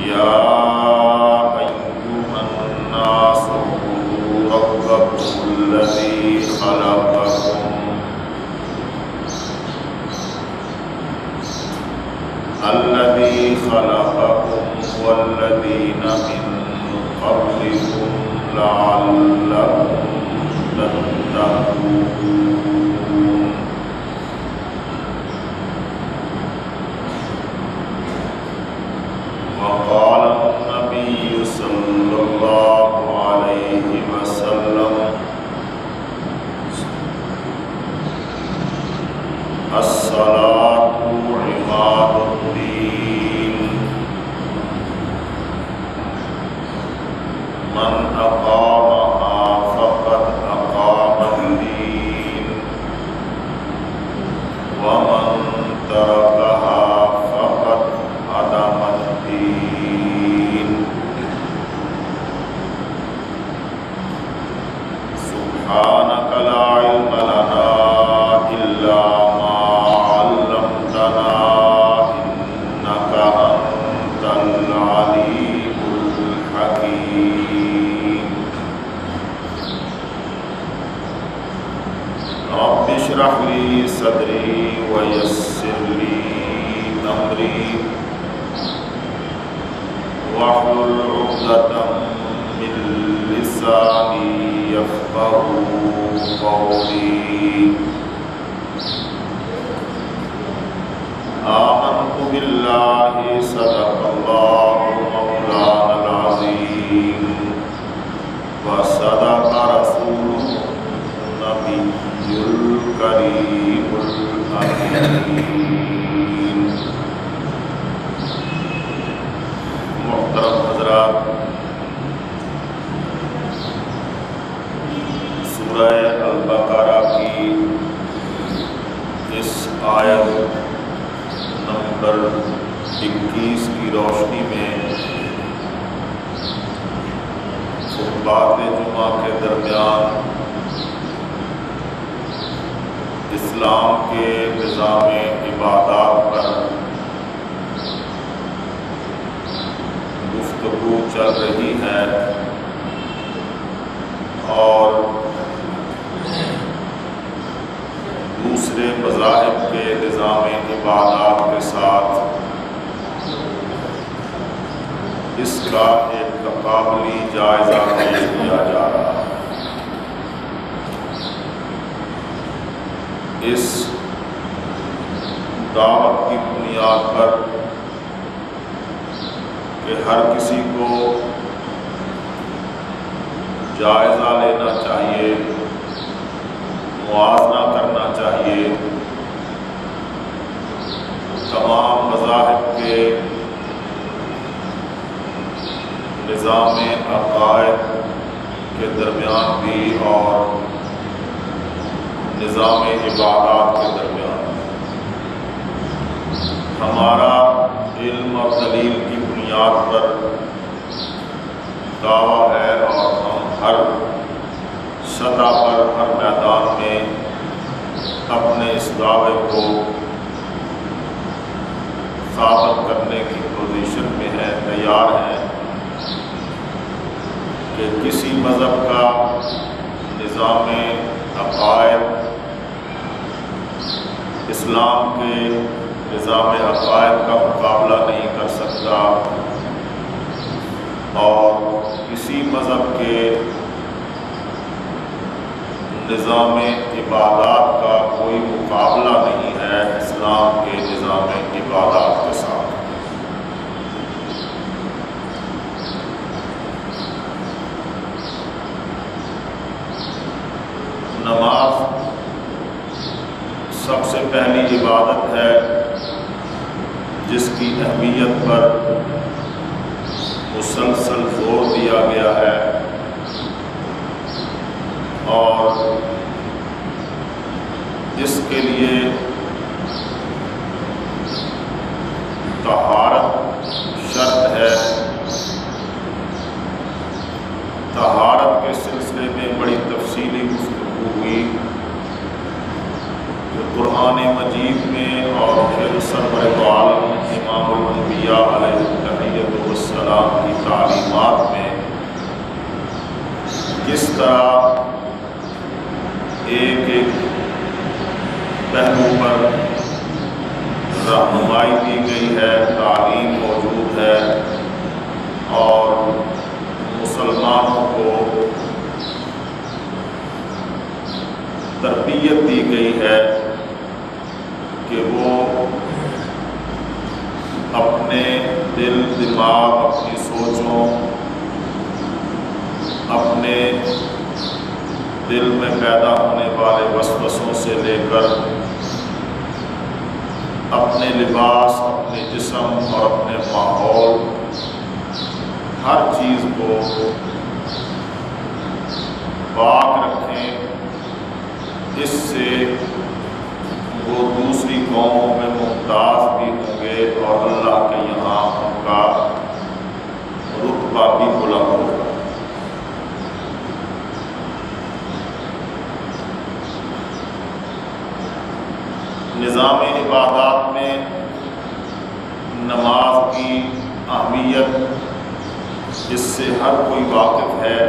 يا أيها الناس اعبدوا ربكم الذي خلقكم والذين من قبلكم لعلكم تتقون. وقال النبي صلى الله عليه وسلم الصلاة عماد الدين من أقامها فقد أقام الدين ومن تركها فقد هدم الدين. سبحانك لا علم لنا إلا ما علمتنا إنك أنت العليم الحكيم. رب اشرح لي صدري ويسر لي أمري واحلل عقدة من لساني يفقهوا قولي. آمنت بالله صدق الله مولانا العظيم وصدق رسوله النبي الكريم الأمين. محترم حضرات، سورہ البقرہ کی اس آیت نمبر 21 کی روشنی میں خطبات جمعہ کے درمیان اسلام کے نظام عبادات پر گفتگو چل رہی ہے اور دوسرے مذاہب کے نظام عبادات کے ساتھ اس کا ایک تقابلی جائزہ پیش کیا جا رہا ہے۔ اس دعوت کی بنیاد پر کہ ہر کسی کو جائزہ لینا چاہیے، موازنہ کرنا چاہیے، تمام مذاہب کے نظام عقائد کے درمیان بھی اور نظام عبادات کے درمیان ہمارا علم اور دلیل کی بنیاد پر دعویٰ ہے اور ہم ہر سطح پر ہر میدان میں اپنے اس دعوے کو ثابت کرنے کی پوزیشن میں ہیں، تیار ہیں کہ کسی مذہب کا نظام عقائد اسلام کے نظام عقائد کا مقابلہ نہیں کر سکتا اور کسی مذہب کے نظام عبادات کا کوئی مقابلہ نہیں ہے اسلام کے نظام عبادات کے ساتھ۔ نماز سب سے پہلی عبادت ہے جس کی اہمیت پر مسلسل زور دیا گیا ہے اور اس کے لیے طہارت شرط ہے۔ طہارت کے سلسلے میں بڑی تفصیلی گفتگو ہوئی کہ قرآن مجید میں اور پھر سرور عالم امام الانبیاء علیہ التحیۃ والسلام رہنمائی دی گئی ہے، تعلیم موجود ہے، اور مسلمانوں کو تربیت دی گئی ہے کہ وہ اپنے دل دماغ، اپنی سوچوں، اپنے دل میں پیدا ہونے والے وسوسوں سے لے کر اپنے لباس، اپنے جسم اور اپنے ماحول، ہر چیز کو پاک رکھیں، اس سے وہ دوسری قوموں میں ممتاز بھی ہوں گے اور اللہ کے یہاں ان کا رتبہ بھی بلند ہوگا۔ نظام عبادات میں نماز کی اہمیت اس سے ہر کوئی واقف ہے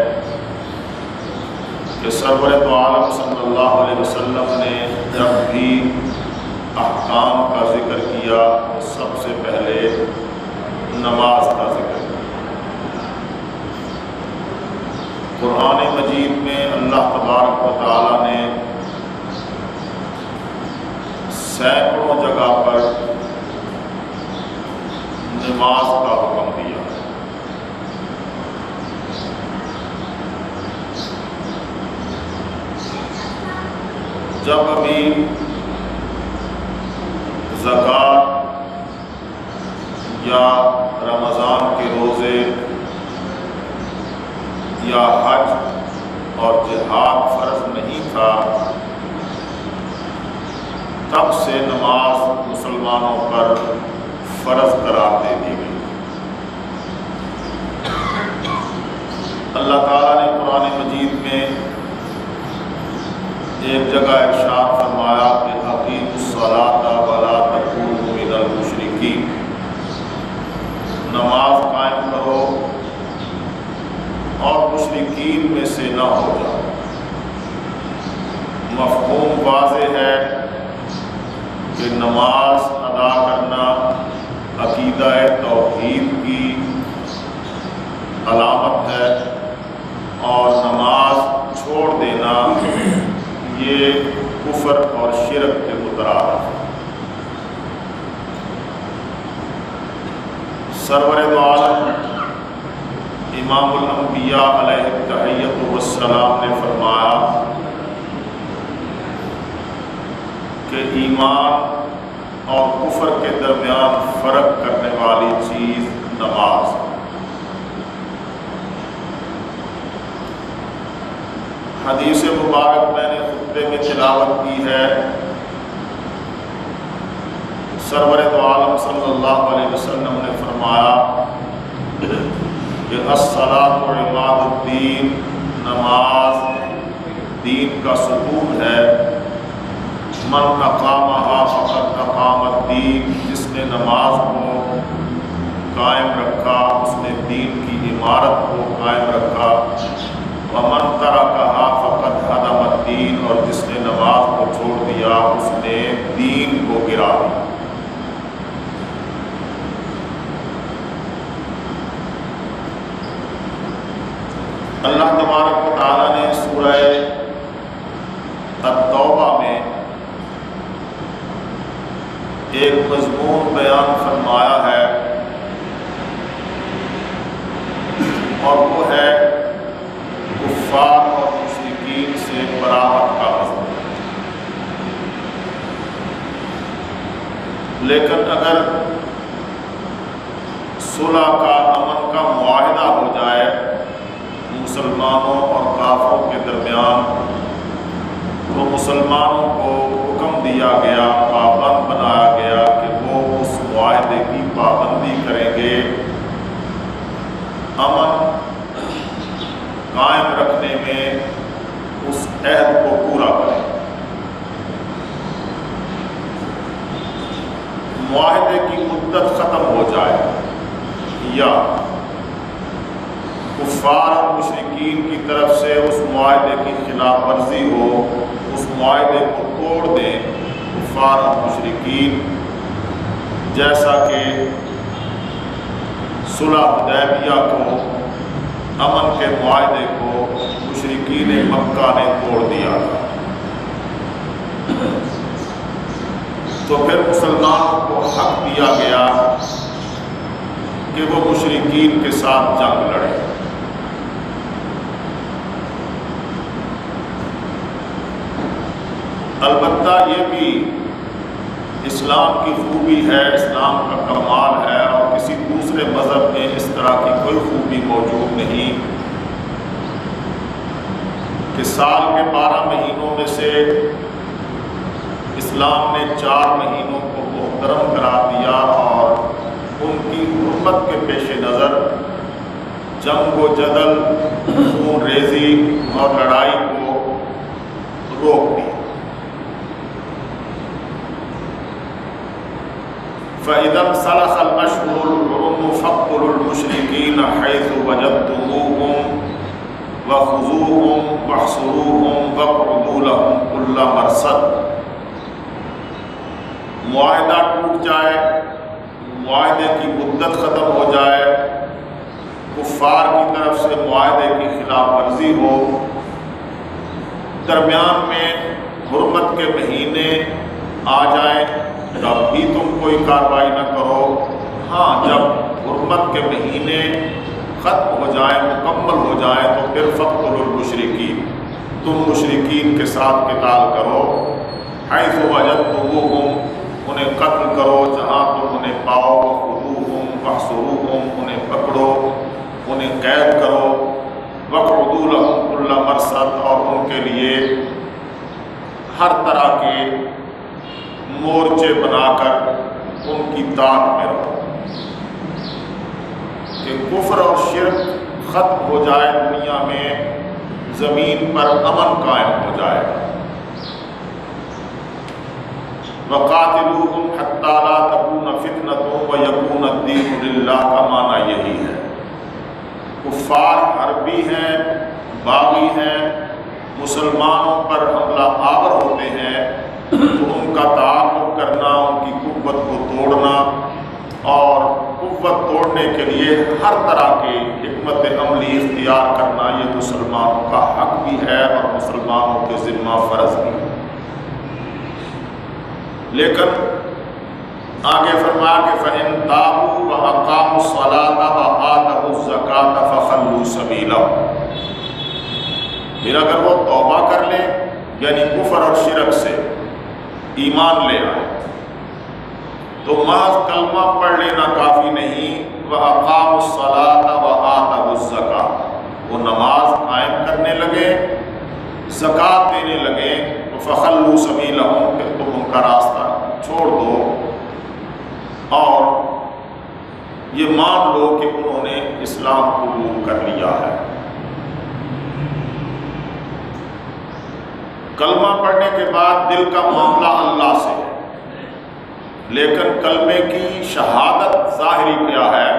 کہ سرور دو عالم صلی اللہ علیہ وسلم نے جب بھی احکام کا ذکر کیا تو سب سے پہلے نماز کا ذکر کیا۔ قرآن مجید میں اللہ تبارک و تعالیٰ نے سینکڑوں جگہ پر نماز کا حکم دیا۔ جب ابھی زکوٰۃ یا رمضان کے روزے یا حج اور جہاد فرض نہیں تھا، تب سے نماز مسلمانوں پر فرض قرار دے دی گئی۔ اللہ تعالیٰ نے قرآن مجید میں ایک جگہ ارشاد فرمایا کہ اقیموا الصلاۃ ولا تکونوا من المشرکین، نماز قائم کرو اور مشرکین میں سے نہ ہو جاؤ۔ مفہوم واضح ہے کہ نماز ادا کرنا عقیدہ توحید کی علامت ہے، اور نماز چھوڑ دینا یہ کفر اور شرک کے مترادف ہے۔ سرور دو عالم امام الانبیاء علیہ التحیۃ والسلام نے فرمایا کہ ایمان اور کفر کے درمیان فرق کرنے والی چیز نماز۔ حدیث مبارک میں نے خطبے میں تلاوت کی ہے، سرور دو عالم صلی اللہ علیہ وسلم نے فرمایا کہ الصلاۃ عماد الدین، نماز دین کا ستون ہے۔ من اقامہا فقد اقام الدین، جس نے نماز کو قائم رکھا اس نے دین کی عمارت کو قائم رکھا۔ ومن ترکہا فقد ہدم الدین، اور جس نے نماز کو چھوڑ دیا اس نے دین کو گرا دیا۔ اللہ تبارک و تعالیٰ نے سورہ التوبہ میں ایک مضمون بیان فرمایا ہے، اور وہ ہے کفار اور مشرکین سے براءت کا مضمون۔ لیکن اگر صلح کا، امن کا معاہدہ ہو جائے مسلمانوں اور کافروں کے درمیان، تو مسلمانوں کو حکم دیا گیا، پابند بنایا گیا کہ وہ اس معاہدے کی پابندی کریں گے، امن قائم رکھنے میں اس عہد کو پورا کریں۔ معاہدے کی مدت ختم ہو جائے یا کفار اور مشرکین کی طرف سے اس معاہدے کی خلاف ورزی ہو، اس معاہدے کو توڑ دیں کفار اور مشرکین، جیسا کہ صلح حدیبیہ کو، امن کے معاہدے کو مشرکین مکہ نے توڑ دیا تھا، تو پھر مسلمانوں کو حق دیا گیا کہ وہ مشرکین کے ساتھ جنگ لڑیں۔ البتہ یہ بھی اسلام کی خوبی ہے، اسلام کا کمال ہے، اور کسی دوسرے مذہب میں اس طرح کی کوئی خوبی موجود نہیں کہ سال کے 12 مہینوں میں سے اسلام نے 4 مہینوں کو محترم قرار دیا اور ان کی حرمت کے پیش نظر جنگ و جدل، خون ریزی اور لڑائی کو روک دیا۔ فَإِذَا انْسَلَخَ الْأَشْهُرُ الْحُرُمُ فَاقْتُلُوا الْمُشْرِكِينَ حَيْثُ وَجَدتُّمُوهُمْ وَخُذُوهُمْ وَاحْصُرُوهُمْ وَاقْعُدُوا لَهُمْ كُلَّ مَرْصَدٍ۔ معاہدہ ٹوٹ جائے، معاہدے کی مدت ختم ہو جائے، کفار کی طرف سے معاہدے کی خلاف ورزی ہو، درمیان میں حرمت کے مہینے آ جائیں، تب بھی تم کوئی کارروائی نہ کرو۔ ہاں، جب حرمت کے مہینے ختم ہو جائیں، مکمل ہو جائیں، تو پھر فَاقْتُلُوا الْمُشْرِكِينَ، تم مشرکین کے ساتھ قتال کرو، حیث وجدتموہم، انہیں قتل کرو جہاں تم انہیں پاؤ، وخذوہم واحصروہم، انہیں پکڑو، انہیں قید کرو، وَاقْعُدُوا لَهُمْ كُلَّ مَرْصَدٍ، اور ان کے لیے ہر طرح کے مورچے بنا کر ان کی طاق میں رہو کہ کفر اور شرک ختم ہو جائے، دنیا میں زمین پر امن قائم ہو جائے۔ وَقَاتِلُوهُمْ حَتَّى لَا تَكُونَ فِتْنَةٌ وَيَكُونَ الدِّينُ لِلَّهِ کا معنی یہی ہے۔ کفار حربی ہیں، باغی ہیں، مسلمانوں پر حملہ آور ہوتے ہیں، تو ان کا تعاقب کرنا، ان کی قوت کو توڑنا، اور قوت توڑنے کے لیے ہر طرح کی حکمت عملی اختیار کرنا، یہ مسلمانوں کا حق بھی ہے اور مسلمانوں کے ذمہ فرض بھی ہے۔ لیکن آگے فرمایا کہ فَإِن تَابُوا وَأَقَامُوا الصَّلَاةَ وَآتَوُا الزَّكَاةَ فَخَلُّوا سَبِيلَهُمْ، پھر اگر وہ توبہ کر لیں، یعنی کفر اور شرک سے ایمان لے آئے، تو محض کلمہ پڑھ لینا کافی نہیں، وَأَقَامُوا الصَّلَاةَ وَآتَوُا الزَّكَاةَ، وہ نماز قائم کرنے لگے، زکوٰۃ دینے لگے، فَخَلُّوا سَبِيلَهُمْ، پھر تم ان کا راستہ چھوڑ دو اور یہ مان لو کہ انہوں نے اسلام قبول کر لیا ہے۔ کلمہ پڑھنے کے بعد دل کا معاملہ اللہ سے ہے، لیکن کلمے کی شہادت ظاہری کیا ہے؟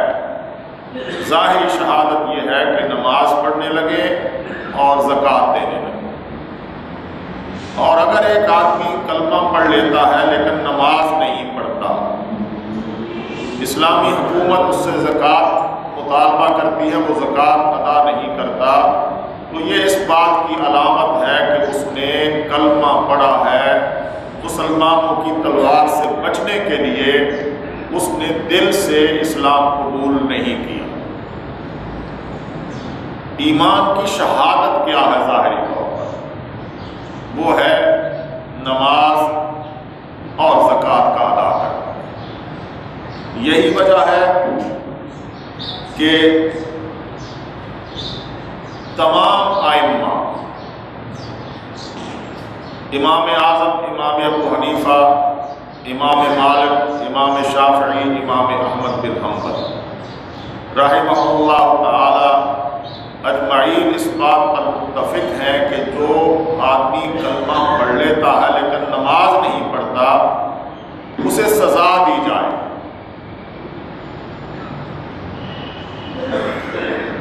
ظاہری شہادت یہ ہے کہ نماز پڑھنے لگے اور زکوٰۃ دینے لگے۔ اور اگر ایک آدمی کلمہ پڑھ لیتا ہے لیکن نماز نہیں پڑھتا، اسلامی حکومت اس سے زکوٰۃ مطالبہ کرتی ہے، وہ زکوٰۃ ادا نہیں کرتا، تو یہ اس بات کی علامت ہے کہ اس نے کلمہ پڑھا ہے، مسلمانوں کی تلوار سے بچنے کے لیے اس نے دل سے اسلام قبول نہیں کیا۔ ایمان کی شہادت کیا ہے ظاہری طور پر؟ وہ ہے نماز اور زکوٰۃ کا ادا کرنا۔ یہی وجہ ہے کہ تمام ائمہ، امام اعظم امام ابو حنیفہ، امام مالک، امام شافعی، امام احمد بن حنبل رحمہ اللہ تعالی اجمعین اس بات پر متفق ہیں کہ جو آدمی کلمہ پڑھ لیتا ہے لیکن نماز نہیں پڑھتا، اسے سزا دی جائے۔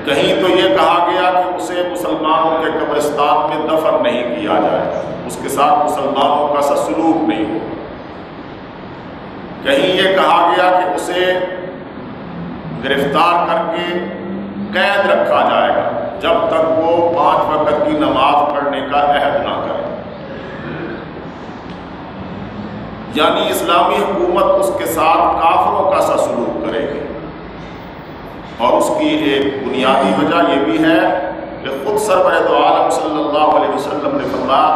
کہیں تو یہ کہا گیا کہ اسے مسلمانوں کے قبرستان میں دفن نہیں کیا جائے، اس کے ساتھ مسلمانوں کا سا سلوک نہیں ہو، کہیں یہ کہا گیا کہ اسے گرفتار کر کے قید رکھا جائے گا جب تک وہ 5 وقت کی نماز پڑھنے کا عہد نہ کرے، یعنی اسلامی حکومت اس کے ساتھ کافروں کا سا سلوک کرے گی۔ اور اس کی ایک بنیادی وجہ یہ بھی ہے کہ خود سرور دو عالم صلی اللہ علیہ وسلم نے فرمایا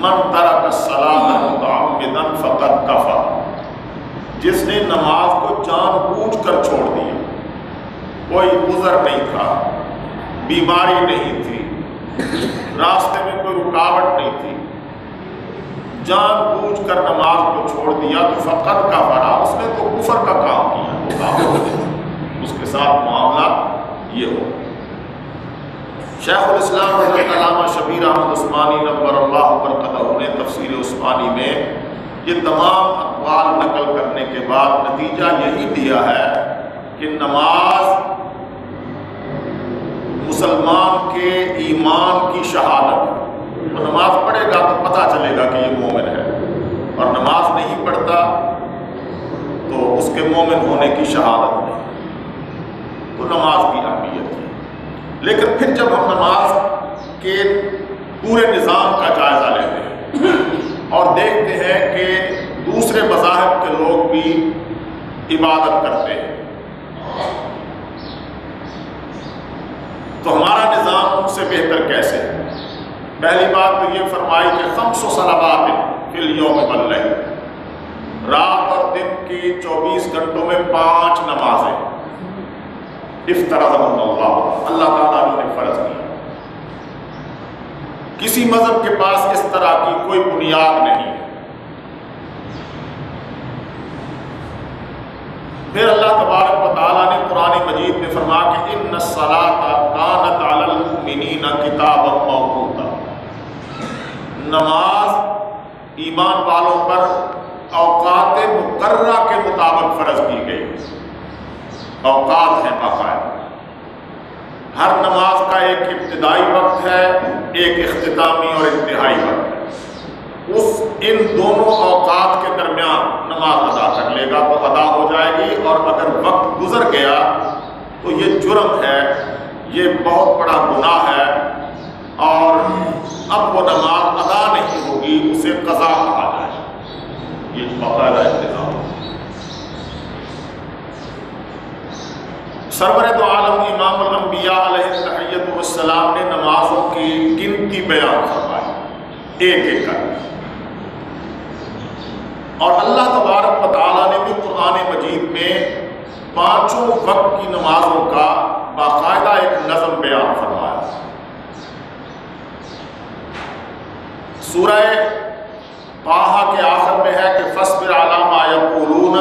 من ترک الصلاۃ متعمدا فقد کفر، جس نے نماز کو جان بوجھ کر چھوڑ دیا، کوئی عذر نہیں تھا، بیماری نہیں تھی، راستے میں کوئی رکاوٹ نہیں تھی، جان بوجھ کر نماز کو چھوڑ دیا تو فقط کفر، اس نے تو کفر کا کام کیا، اس کے ساتھ معاملہ یہ ہو۔ شیخ الاسلام حضرت علامہ شبیر احمد عثمانی نور اللہ برکتہ نے تفسیر عثمانی میں یہ تمام اقوال نقل کرنے کے بعد نتیجہ یہی دیا ہے کہ نماز مسلمان کے ایمان کی شہادت ہے۔ وہ نماز پڑھے گا تو پتہ چلے گا کہ یہ مومن ہے، اور نماز نہیں پڑھتا تو اس کے مومن ہونے کی شہادت نہیں۔ تو نماز کی اہمیت ہے، لیکن پھر جب ہم نماز کے پورے نظام کا جائزہ لیتے ہیں اور دیکھتے ہیں کہ دوسرے مذاہب کے لوگ بھی عبادت کرتے ہیں، تو ہمارا نظام ان سے بہتر کیسے ہے؟ پہلی بات تو یہ فرمائی کہ 5 صلوات فی الیوم واللیل، رات اور دن کی 24 گھنٹوں میں 5 نمازیں افترضہم اللہ تعالیٰ نے فرض کی۔ کسی مذہب کے پاس اس طرح کی کوئی بنیاد نہیں ہے۔ پھر اللہ تبارک و تعالیٰ نے قرآن مجید میں فرمایا کہ ان الصلاۃ کانت علی المؤمنین کتابا موقوتا، نماز ایمان والوں پر اوقات مقررہ کے مطابق فرض کی گئی، اوقات ہیں باقاعدہ، ہر نماز کا ایک ابتدائی وقت ہے، ایک اختتامی اور انتہائی وقت ہے، ان دونوں اوقات کے درمیان نماز ادا کر لے گا تو ادا ہو جائے گی، اور اگر وقت گزر گیا تو یہ جرم ہے، یہ بہت بڑا گناہ ہے، اور اب وہ نماز ادا نہیں ہوگی، اسے قضا کہا جائے گا۔ یہ باقاعدہ انتظام ہے۔ سرور دو عالم امام الانبیاء علیہ التحیۃ والسلام نے نمازوں کی گنتی بیان فرمائی ایک ایک کر، اور اللہ تبارک و تعالیٰ نے بھی قرآن مجید میں 5 وقت کی نمازوں کا باقاعدہ ایک نظم بیان فرمایا۔ سورہ طٰہٰ کے آخر میں ہے کہ فاصبر علی ما یقولون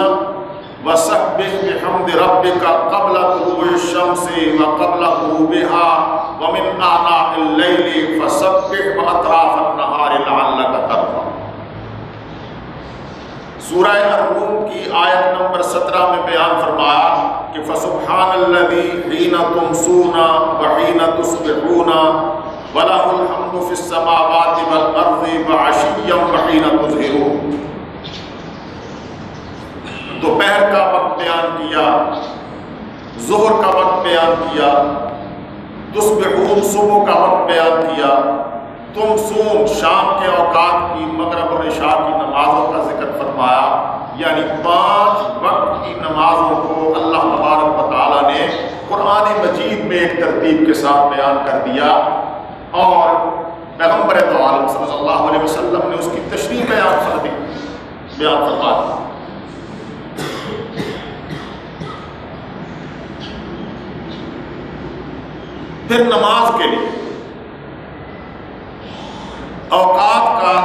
وسبح بحمد ربک قبل طلوع الشمس وقبل غروبها ومن آناء اللیل فسبح واطراف النہار لعلک ترضی۔ سورہ الروم کی آیت نمبر 17 میں بیان فرمایا کہ فسبحان الذی حین تمسون وحین تصبحون وَلَهُ الْحَمْدُ فِي السَّمَاوَاتِ وَالْأَرْضِ وَعَشِيًّا وَحِينَ تُظْهِرُونَ۔ دوپہر کا وقت بیان کیا، ظہر کا وقت بیان کیا، تصبحون صبح کا وقت بیان کیا، تمسون شام کے اوقات کی، مغرب اور عشاء کی نمازوں کا ذکر فرمایا، یعنی 5 وقت کی نمازوں کو اللہ تبارک و تعالیٰ نے قرآن مجید میں ایک ترتیب کے ساتھ بیان کر دیا، اور پیغمبر دو عالم صلی اللہ علیہ وسلم نے اس کی تشریح بیان فرما دی۔ پھر نماز کے لیے اوقات کا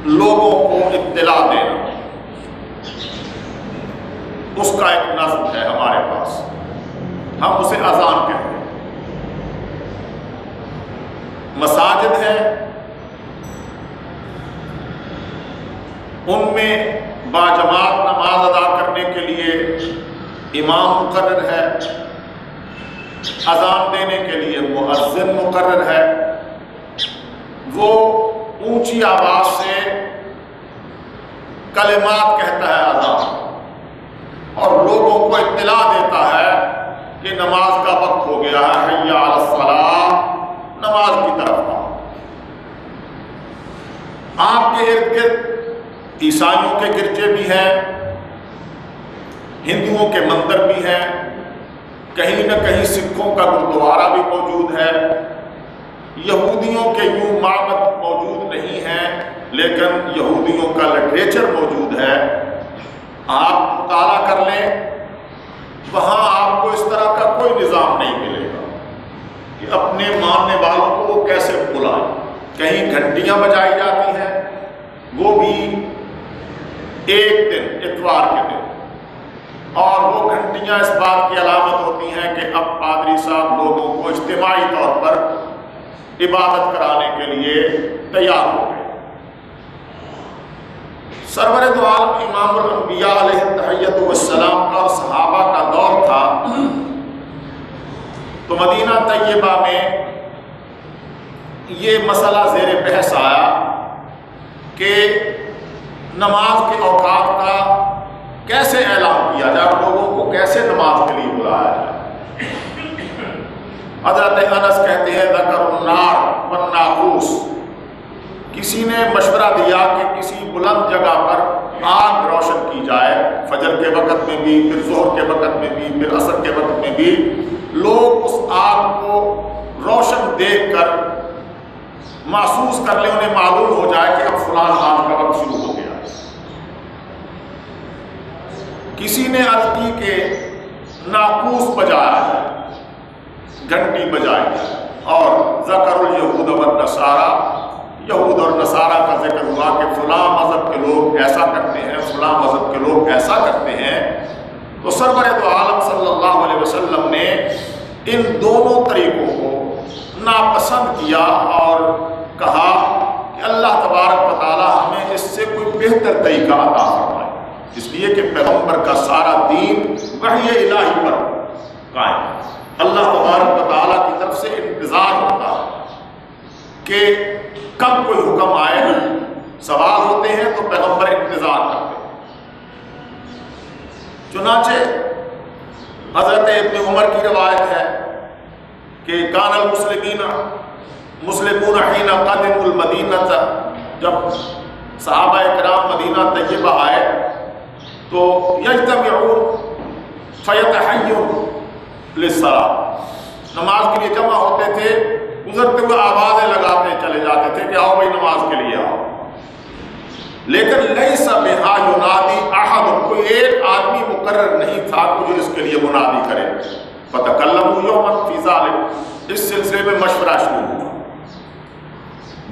لوگوں کو اطلاع دینا، اس کا ایک نظم ہے ہمارے پاس، ہم اسے اذان کہتے ہیں۔ مساجد ہیں، ان میں باجماعت نماز ادا کرنے کے لیے امام مقرر ہے، اذان دینے کے لیے مؤذن مقرر ہے، وہ اونچی آواز سے کلمات کہتا ہے اذان، اور لوگوں کو اطلاع دیتا ہے کہ نماز کا وقت ہو گیا ہے، حی علی الصلاۃ، نماز کی طرف آؤ۔ آپ کے ارد گرد عیسائیوں کے گرجے بھی ہیں، ہندوؤں کے مندر بھی ہیں، کہیں نہ کہیں سکھوں کا گرودوارا بھی موجود ہے، یہودیوں کے یوں معبد موجود نہیں ہیں لیکن یہودیوں کا لٹریچر موجود ہے۔ آپ مطالعہ کر لیں، وہاں آپ کو اس طرح کا کوئی نظام نہیں ملے گا کہ اپنے ماننے والوں کو وہ کیسے بلائیں۔ کہیں گھنٹیاں بجائی جاتی ہیں، وہ بھی ایک دن، اتوار کے دن، اور وہ گھنٹیاں اس بات کی علامت ہوتی ہیں کہ اب پادری صاحب لوگوں کو اجتماعی طور پر عبادت کرانے کے لیے تیار ہو گئے۔ سرور دو عالم امام الانبیاء علیہ التحیۃ والسلام کا اور صحابہ کا دور تھا، تو مدینہ طیبہ میں یہ مسئلہ زیر بحث آیا کہ نماز کے اوقات کا کیسے اعلان کیا جائے، لوگوں کو کیسے نماز کے لیے بلایا جائے۔ حضرت انس کہتے ہیں ذکر النار والناقوس، کسی نے مشورہ دیا کہ کسی بلند جگہ پر آگ روشن کی جائے، فجر کے وقت میں بھی، پھر ظہر کے وقت میں بھی، پھر عصر کے وقت میں بھی، لوگ اس آگ کو روشن دیکھ کر محسوس کر لیں، انہیں معلوم ہو جائے کہ اب فلاں نماز کا وقت شروع ہو گیا۔ کسی نے عرض کی کہ ناقوس بجایا جائے، گھنٹی بجائی جائے، اور ذکر الیہود والنصارى، یہود اور نصارہ کا ذکر ہوا کہ فلاں مذہب کے لوگ ایسا کرتے ہیں، فلاں مذہب کے لوگ ایسا کرتے ہیں۔ تو سرور دو عالم صلی اللہ علیہ وسلم نے ان دونوں طریقوں کو ناپسند کیا اور کہا کہ اللہ تبارک و تعالی ہمیں اس سے کوئی بہتر طریقہ عطا فرمائے، اس لیے کہ پیغمبر کا سارا دین وحی الہی پر قائم ہے۔ اللہ تبارک و تعالیٰ کی طرف سے انتظار ہوتا ہے کہ کب کوئی حکم آئے، سوال ہوتے ہیں تو پیغمبر انتظار کرتے ہیں۔ چنانچہ حضرت ابن عمر کی روایت ہے کہ کان المسلمون حین قدموا المدینہ، جب صحابہ کرام مدینہ طیبہ آئے تو یجتمعون فیتحیون للصلاۃ، نماز کے لیے جمع ہوتے تھے، گزرتے ہوئے آوازیں لگاتے چلے جاتے تھے کہ آؤ بھائی نماز کے لیے آؤ، لیکن لیس بہا ینادی احد، کوئی ایک آدمی مقرر نہیں تھا کہ جو اس کے لیے منادی کرے۔ فتکلموا یوما فی ذلک، اس سلسلے میں مشورہ شروع ہوا۔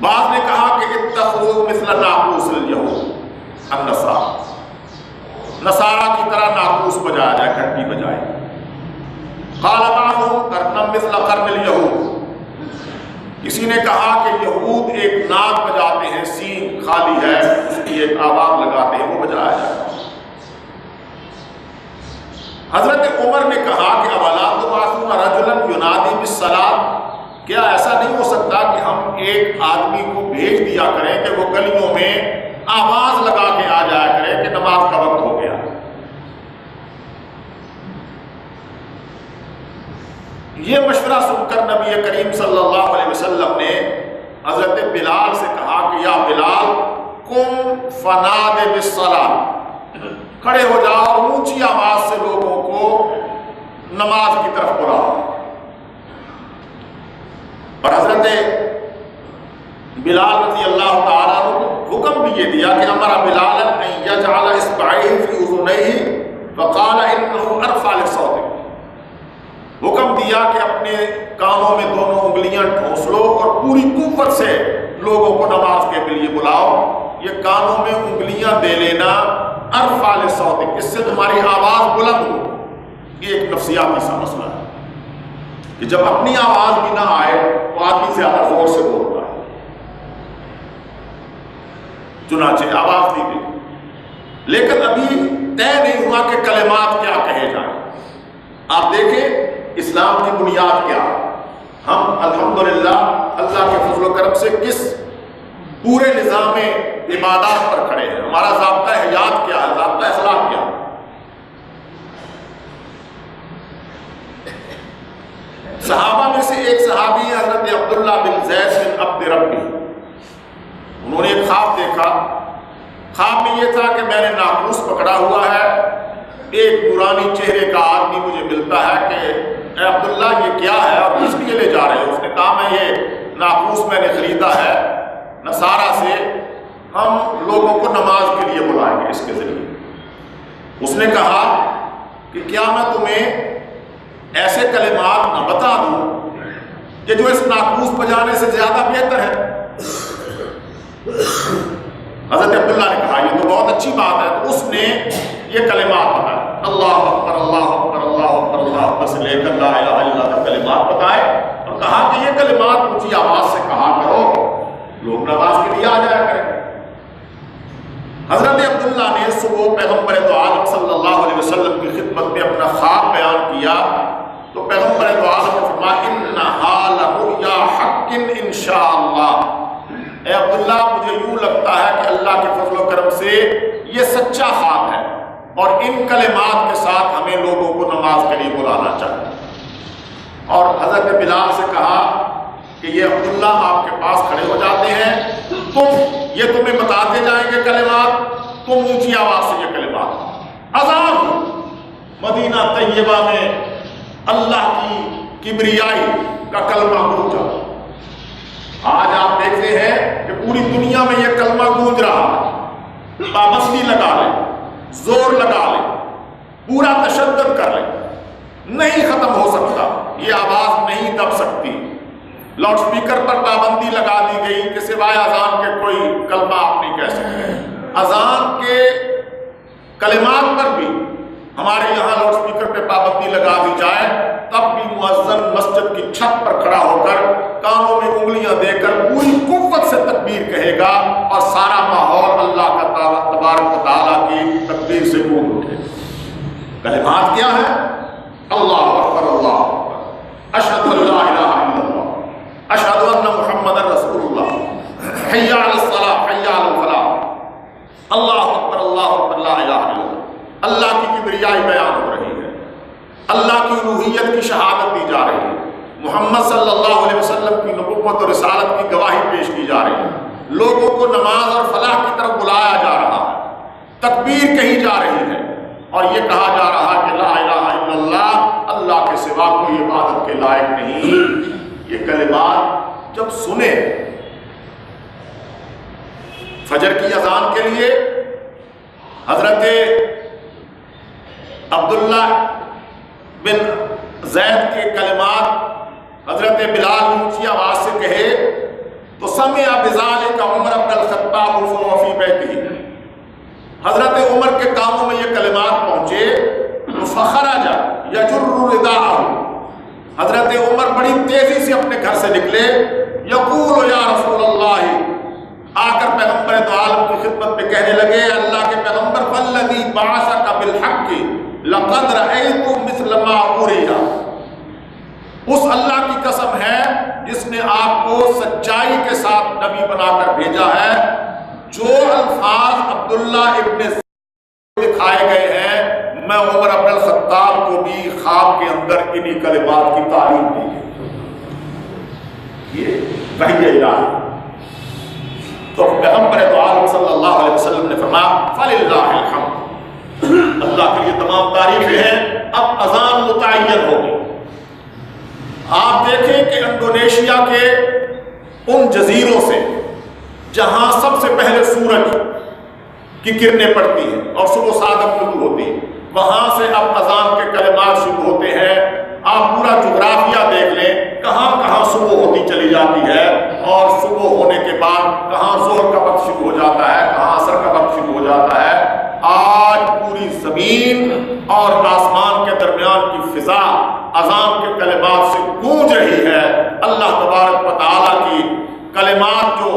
بعض نے کہا کہ اتخذوا مثل ناقوس الیہود النصارى، نصارہ کی طرح ناقوس بجایا جائے، گھنٹی بجائے۔ قال بعضهم قرنا مثل قرن الیہود، کسی نے کہا کہ یہود ایک ناک بجاتے ہیں، سین خالی ہے، اس کی ایک آواز لگاتے ہیں، وہ بجایا جائے۔ حضرت عمر نے کہا کہ اولا تبعثون رجلا ینادی بالصلاۃ، کیا ایسا نہیں ہو سکتا کہ ہم ایک آدمی کو بھیج دیا کریں کہ وہ گلیوں میں آواز لگا کے آ جایا کرے کہ نماز کا وقت ہو گیا۔ یہ مشورہ سن کر نبی کریم صلی اللہ علیہ وسلم نے حضرت بلال سے کہا کہ یا بلال قم فنادِ بالصلاۃ، کھڑے ہو جاؤ، اونچی آواز سے لوگوں کو نماز کی طرف بلاؤ۔ اور حضرت بلال رضی اللہ تعالیٰ عنہ کو حکم بھی یہ دیا کہ امر بلالا ان یجعل اصبعیہ فی اذنیہ فقال انہ ارفع لصوتہ، حکم دیا کہ اپنے کانوں میں دونوں انگلیاں ٹھونس لو اور پوری قوت سے لوگوں کو نماز کے لیے بلاؤ۔ یہ کانوں میں انگلیاں دے لینا ارفع لصوتک، اس سے تمہاری آواز بلند ہو۔ یہ ایک نفسیاتی سا مسئلہ ہے کہ جب اپنی آواز بھی نہ آئے تو آدمی زیادہ زور سے بولتا ہے، چنانچہ آواز نہیں دی، لیکن ابھی طے نہیں ہوا کہ کلمات کیا کہے جائیں۔ آپ دیکھیں اسلام کی بنیاد کیا ہے، ہم الحمدللہ اللہ کے فضل و کرم سے کس پورے نظام عبادات پر کھڑے ہیں. ہمارا ضابطہ حیات کیا ہے؟ ضابطہ اخلاق کیا ہے؟ صحابہ میں سے ایک صحابی ہے حضرت عبداللہ بن زید بن عبد ربی. انہوں نے ایک خواب دیکھا. خواب میں یہ تھا کہ میں نے ناقوس پکڑا ہوا ہے, ایک نورانی چہرے کا آدمی مجھے ملتا ہے کہ اے عبداللہ یہ کیا ہے اور کس لیے لے جا رہے ہو؟ اس نے کہا میں یہ ناقوس میں نے خریدا ہے نصارہ سے, ہم لوگوں کو نماز کے لیے بلائیں گے اس کے ذریعے. اس نے کہا کہ کیا میں تمہیں ایسے کلمات نہ بتا دوں کہ جو اس ناقوس بجانے سے زیادہ بہتر ہے؟ حضرت عبداللہ نے کہا یہ تو بہت اچھی بات ہے. تو اس نے یہ کلمات بتائے, اللہ اکبر اللہ اکبر اللہ اکبر اللہ اکبر سے لے کر لا الہ الا اللہ تک کلمات بتائے, اور کہا کہ یہ کلمات اونچی آواز سے کہا کرو, لوگ نماز کے لیے آ جایا کریں. حضرت عبداللہ نے صبح پیغمبر دو عالم صلی اللہ علیہ وسلم کی خدمت میں اپنا خواب بیان کیا تو پیغمبر دو عالم نے فرمایا انہا لرؤیا حق انشاءاللہ. اے عبداللہ مجھے یوں لگتا ہے کہ اللہ کے فضل و کرم سے یہ سچا خواب ہے اور ان کلمات کے ساتھ ہمیں لوگوں کو نماز کے لیے بلانا چاہیے. اور حضرت بلال سے کہا کہ یہ عبداللہ آپ کے پاس کھڑے ہو جاتے ہیں, یہ تمہیں بتاتے جائیں گے کلمات, تم اونچی آواز سے یہ کلمات. اذان مدینہ طیبہ میں اللہ کی کبریائی کا کلمہ گونجا. آج آپ دیکھتے ہیں کہ پوری دنیا میں یہ کلمہ گونج رہا ہے. پابندی لگا لیں, زور لگا لیں, پورا تشدد کر لیں, نہیں ختم ہو سکتا. یہ آواز نہیں دب سکتی. لاؤڈ سپیکر پر پابندی لگا دی گئی کہ سوائے اذان کے کوئی کلمہ آپ نہیں کہہ سکتے. اذان کے کلمات پر بھی ہمارے یہاں لاؤڈ سپیکر پہ پابندی لگا دی جائے تب بھی مؤذن مسجد کی چھت پر کھڑا ہو کر کانوں میں انگلیاں دے کر پوری قوت سے تکبیر کہے گا اور سارا ماحول اللہ کا تبارک و تعالیٰ کی تکبیر سے گونج اٹھے. کلمات کیا ہے؟ اللہ اکبر اللہ اکبر, اشہد ان لا الہ الا اللہ, اشہد ان محمد رسول اللہ, حی علی الصلاۃ حی علی الفلاح, اللہ اکبر لا الہ الا اللہ. اللہ کی کبریائی بیان ہو رہی ہے, اللہ کی الوہیت کی شہادت دی جا رہی ہے, محمد صلی اللہ علیہ وسلم کی نبوت اور رسالت کی گواہی پیش کی جا رہی ہے, لوگوں کو نماز اور فلاح کی طرف بلایا جا رہا ہے, تکبیر کہی جا رہی ہے اور یہ کہا جا رہا ہے کہ لا الہ الا اللہ, اللہ کے سوا کوئی عبادت کے لائق نہیں. یہ کلمات جب سنے فجر کی اذان کے لیے حضرت عبداللہ بن زید کے کلمات حضرت بلال اونچی آواز سے کہے تو سمع بذالک عمر بن الخطاب فی بیتہ. حضرت عمر کے کانوں میں یہ کلمات پہنچے فخرج یجر رداءہ. حضرت عمر بڑی تیزی سے اپنے گھر سے نکلے, یقول یا رسول اللہ, آ کر پیغمبر دو عالم کی خدمت میں کہنے لگے اللہ کے پیغمبر والذی بعثک بالحق لقد رأیت مثل ما اریا. اس اللہ کی قسم ہے جس نے آپ کو سچائی کے ساتھ نبی بنا کر بھیجا ہے, جو الفاظ عبداللہ ابن دکھائے گئے ہیں میں عمر بن الخطاب کو بھی خواب کے اندر انہی کلمات کی تعلیم دی گئی. یہ وحی الہی. تو پیغمبر دو عالم صلی اللہ علیہ وسلم نے فرمایا فللہ الحمد, اللہ کے لیے تمام تعریفیں ہیں. اب اذان متعین ہوگی. آپ دیکھیں کہ انڈونیشیا کے ان جزیروں سے جہاں سب سے پہلے سورج کی کرنیں پڑتی ہیں اور صبح صادق طلوع ہوتی ہے, وہاں سے اب اذان کے کلمات شروع ہوتے ہیں. آپ پورا جغرافیہ دیکھ لیں کہاں کہاں صبح ہوتی چلی جاتی ہے اور صبح ہونے کے بعد کہاں ظہر کا وقت شروع ہو جاتا ہے, کہاں عصر کا وقت شروع ہو جاتا ہے. آج پوری زمین اور آسمان کے درمیان کی فضا اذان کے کلمات سے گونج رہی ہے. اللہ تبارک و تعالیٰ کی کلمات جو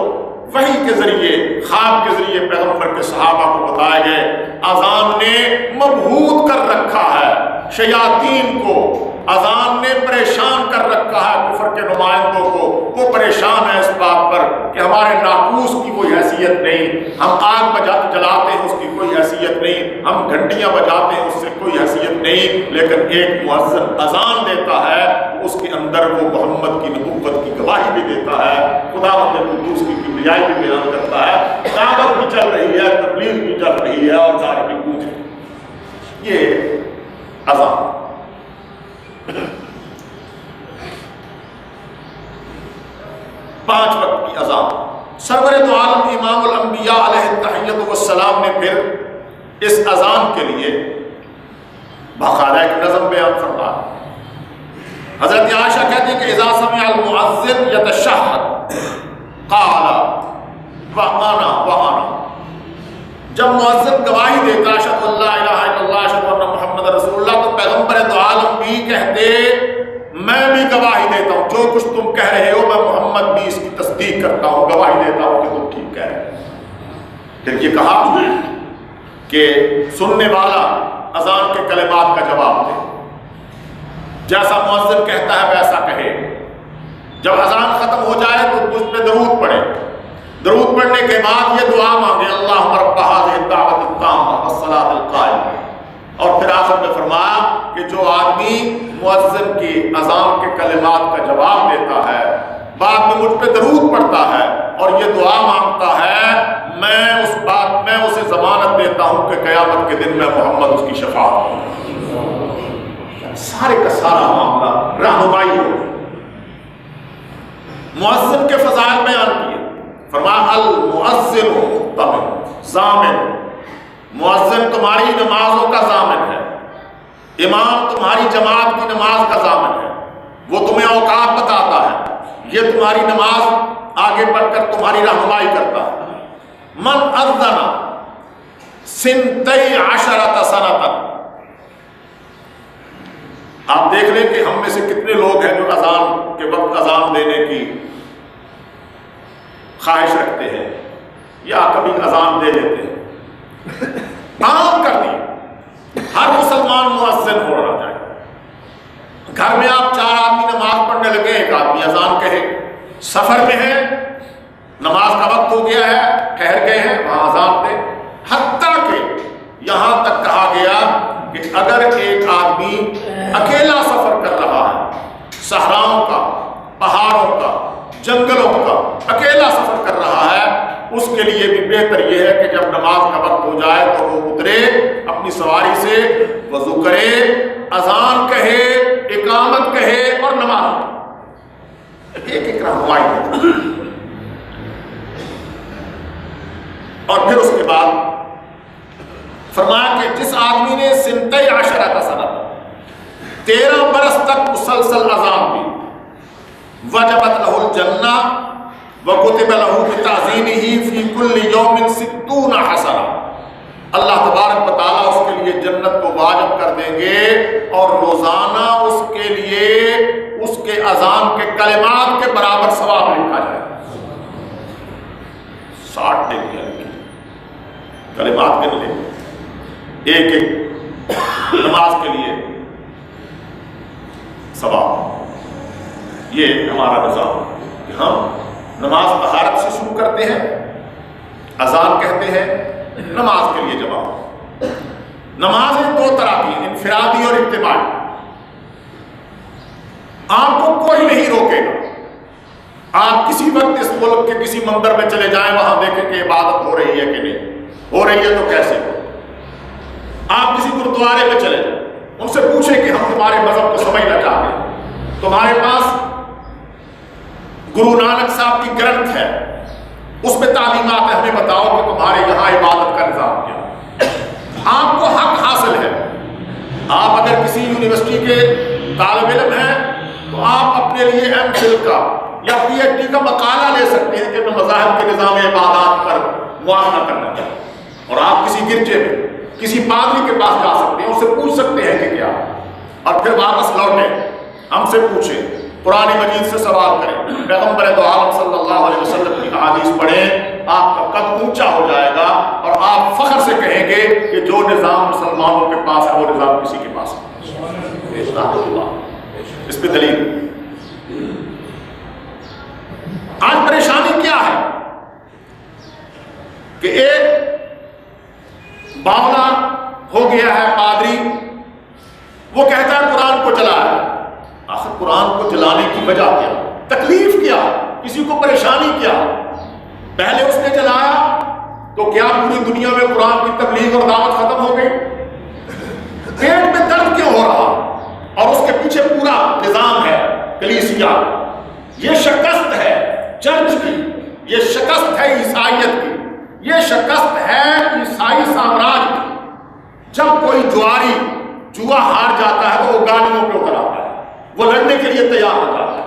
وحی کے ذریعے خواب کے ذریعے پیغمبر کے صحابہ کو بتائے گئے, اذان نے مبہوت کر رکھا ہے شیاطین کو, اذان نے پریشان کر رکھا ہے کفر کے نمائندوں کو، وہ پریشان ہے اس بات پر کہ ہمارے ناقوس کی کوئی حیثیت نہیں، ہم آگ جلاتے ہیں اس کی کوئی حیثیت نہیں، ہم گھنٹیاں بجاتے ہیں اس سے کوئی حیثیت نہیں، لیکن ایک مؤذن اذان دیتا ہے تو اس کے اندر وہ محمد کی نبوت کی گواہی بھی دیتا ہے، خداوند قدوس کی کبریائی بھی بیان کرتا ہے، دعوت بھی چل رہی ہے، تبلیغ بھی چل رہی ہے اور نعرے بھی گونج رہے ہیں۔ یہ اذان۔ 5 وقت کی اذان۔ سرور دو عالم امام الانبیاء علیہ التحیۃ والسلام نے پھر اس اذان کے لیے باقاعدہ ایک نظم بیان فرمایا۔ حضرت عائشہ کہتی ہیں کہ اذا سمع المؤذن یتشہد قال وانا، جب مؤذن گواہی دیتا اشہد اللہ الہ الا اللہ اشہد ان محمد رسول اللہ، تو پیغمبر دو عالم بھی کہتے میں بھی گواہی دیتا ہوں، جو کچھ تم کہہ رہے ہو میں محمد بھی اس کی تصدیق کرتا ہوں، گواہی دیتا ہوں کہ تم ٹھیک کہہ رہے ہو۔ پھر یہ کہا کہ سننے والا اذان کے کلمات کا جواب دے، جیسا مؤذن کہتا ہے ویسا کہے، جب اذان ختم ہو جائے تو اس پہ درود پڑھے، درود پڑھنے کے بعد یہ دعا مانگے اللہم رب هذه الدعوة التامة والصلاة القائمة، اور پھر آخر میں فرمایا کہ جو آدمی مؤذن کی اذان کے کلمات کا جواب دیتا ہے، بعد میں مجھ پہ درود پڑھتا ہے اور یہ دعا مانگتا ہے، میں اسے ضمانت دیتا ہوں کہ قیامت کے دن میں محمد اس کی شفاعت ہوں۔ سارے کا سارا معاملہ رہنمائی ہو۔ مؤذن کے فضائل بیان کیے، فرمایا المؤذن مؤتمن ضامن، مؤذن تمہاری نمازوں کا ضامن ہے، امام تمہاری جماعت کی نماز کا ضامن ہے، وہ تمہیں اوقات بتاتا ہے، یہ تمہاری نماز آگے بڑھ کر تمہاری رہنمائی کرتا ہے۔ من اذن 12 سنة، آپ دیکھ لیں کہ ہم میں سے کتنے لوگ ہیں جو اذان کے وقت اذان دینے کی خواہش رکھتے ہیں یا کبھی اذان دے دیتے ہیں۔ عام کر دی، ہر مسلمان مؤذن ہونا چاہیے۔ گھر میں آپ 4 آدمی نماز پڑھنے لگے، ایک آدمی اذان کہے، سفر میں ہے نماز کا وقت ہو گیا ہے ٹھہر گئے ہیں وہاں اذان دے۔ حتیٰ کہ یہاں تک کہا گیا کہ اگر ایک آدمی اکیلا سفر کر رہا ہے، صحراؤں کا، پہاڑوں کا، جنگلوں کا اکیلا سفر کر رہا ہے، اس کے لیے بھی بہتر یہ ہے کہ جب نماز کا وقت ہو جائے تو وہ اترے اپنی سواری سے، وضو کرے، اذان کہے، اقامت کہے اور نماز ایک رہنمائی ہے۔ اور پھر اس کے بعد فرمایا کہ جس آدمی نے 12 سنة 13 برس تک مسلسل اذان دی، وجبت له الجنہ وکتب له بتعظیمہ فی کل یوم 60 حسنہ، اللہ تبارک و تعالیٰ اس کے لیے جنت کو واجب کر دیں گے اور روزانہ اس کے لیے اس کے اذان کے کلمات کے برابر ثواب لکھا جائے۔ 60 نیکیاں لکھی، کلمات کے لیے ایک ایک نماز کے لیے ثواب۔ یہ ہمارا نظام کہ ہم نماز طہارت سے شروع کرتے ہیں، اذان کہتے ہیں، نماز کے لیے جواب۔ نمازیں 2 طرح کی، انفرادی اور اجتماعی۔ آپ کو کوئی نہیں روکے گا، آپ کسی وقت اس ملک کے کسی مندر میں چلے جائیں، وہاں دیکھیں کہ عبادت ہو رہی ہے کہ نہیں ہو رہی ہے تو کیسے ہو۔ آپ کسی گرودوارے میں چلے جائیں، ان سے پوچھیں کہ ہم تمہارے مذہب کو سمجھنا چاہتے ہیں، تمہارے پاس گرو نانک صاحب کی گرنتھ ہے، اس میں تعلیمات ہے، ہمیں بتاؤ کہ تمہارے یہاں عبادت کا نظام کیا ہے۔ آپ کو حق حاصل ہے، آپ اگر کسی یونیورسٹی کے طالب علم ہیں تو آپ اپنے لیے ایم فل کا یا پی ایچ ڈی کا مقالہ لے سکتے ہیں کہ میں مذاہب کے نظام عبادات پر معاہدہ کرنا چاہتا ہوں، اور آپ کسی گرجے میں کسی پادری کے پاس جا سکتے ہیں، اس سے پوچھ سکتے ہیں کہ کیا، اور پھر واپس لوٹیں، ہم سے پوچھیں، قرآن مجید سے سوال کریں، پیغمبر دو عالم صلی اللہ علیہ وسلم کی احادیث پڑھیں، آپ کا قد اونچا ہو جائے گا اور آپ فخر سے کہیں گے کہ جو نظام مسلمانوں کے پاس ہے وہ نظام کسی کے پاس ہے۔ اس پہ دلیل۔ آج پریشانی کیا ہے کہ ایک باولا ہو گیا ہے پادری، وہ کہتا ہے قرآن کو جلا ہے۔ آخر قرآن کو جلانے کی وجہ کیا؟ تکلیف کیا؟ کسی کو پریشانی کیا؟ پہلے اس نے جلایا تو کیا پوری دنیا میں قرآن کی تبلیغ اور دعوت ختم ہو گئی؟ پیٹ میں درد کیوں ہو رہا؟ اور اس کے پیچھے پورا نظام ہے کلیسیا، یہ شکست ہے چرچ کی، یہ شکست ہے عیسائیت کی، یہ شکست ہے عیسائی سامراج کی۔ جب کوئی جوا ہار جاتا ہے تو وہ گالیوں پہ اتر آتا ہے، وہ لڑنے کے لیے تیار ہو جاتا ہے۔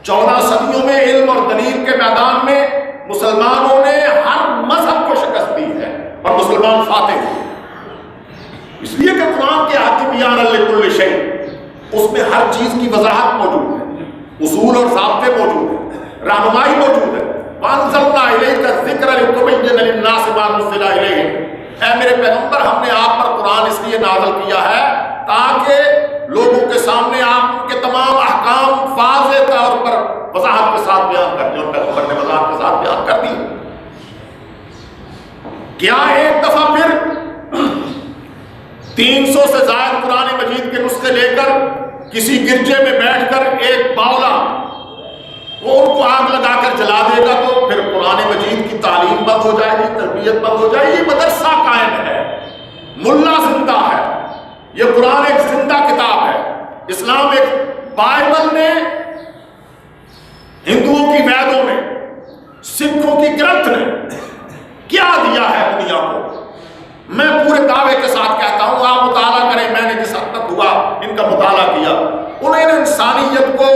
14 صدیوں میں علم اور دلیل کے میدان میں مسلمانوں نے ہر مذہب کو شکست دی ہے اور مسلمان فاتح ہوئے، اس لیے کہ قرآن کے آیت بیان لکل شیء، اس میں ہر چیز کی وضاحت موجود ہے، اصول اور ضابطے موجود ہیں، رہنمائی موجود ہے۔ وَأَنزَلْنَا إِلَيْكَ الذِّكْرَ لِتُبَيِّنَ لِلنَّاسِ مَا نُزِّلَ إِلَيْهِمْ، اے میرے پیغمبر، ہم نے آپ پر قرآن اس لیے نازل کیا ہے تاکہ لوگوں کے سامنے آپ کے تمام احکام واضح طور پر وضاحت کے ساتھ بیان کر دیں، اور پیغمبر نے وضاحت کے ساتھ بیان کر دی۔ کیا ایک دفعہ پھر 300 سے زائد قرآن مجید کے نسخے لے کر کسی گرجے میں بیٹھ کر ایک باولا وہ ان کو آگ لگا کر جلا دے گا تو پھر قرآن مجید کی تعلیم بند ہو جائے گی، تربیت بند ہو جائے گی؟ مدرسہ قائم ہے، ملا زندہ ہے، یہ قرآن ایک زندہ کتاب ہے، اسلام ایک بائبل نے ہندوؤں کی ویدوں نے، سکھوں کی گرنتھ نے کیا دیا ہے دنیا کو؟ میں پورے دعوے کے ساتھ کہتا ہوں، آپ مطالعہ کریں، میں نے جس حد تک ہوا ان کا مطالعہ کیا، انہوں نے انسانیت کو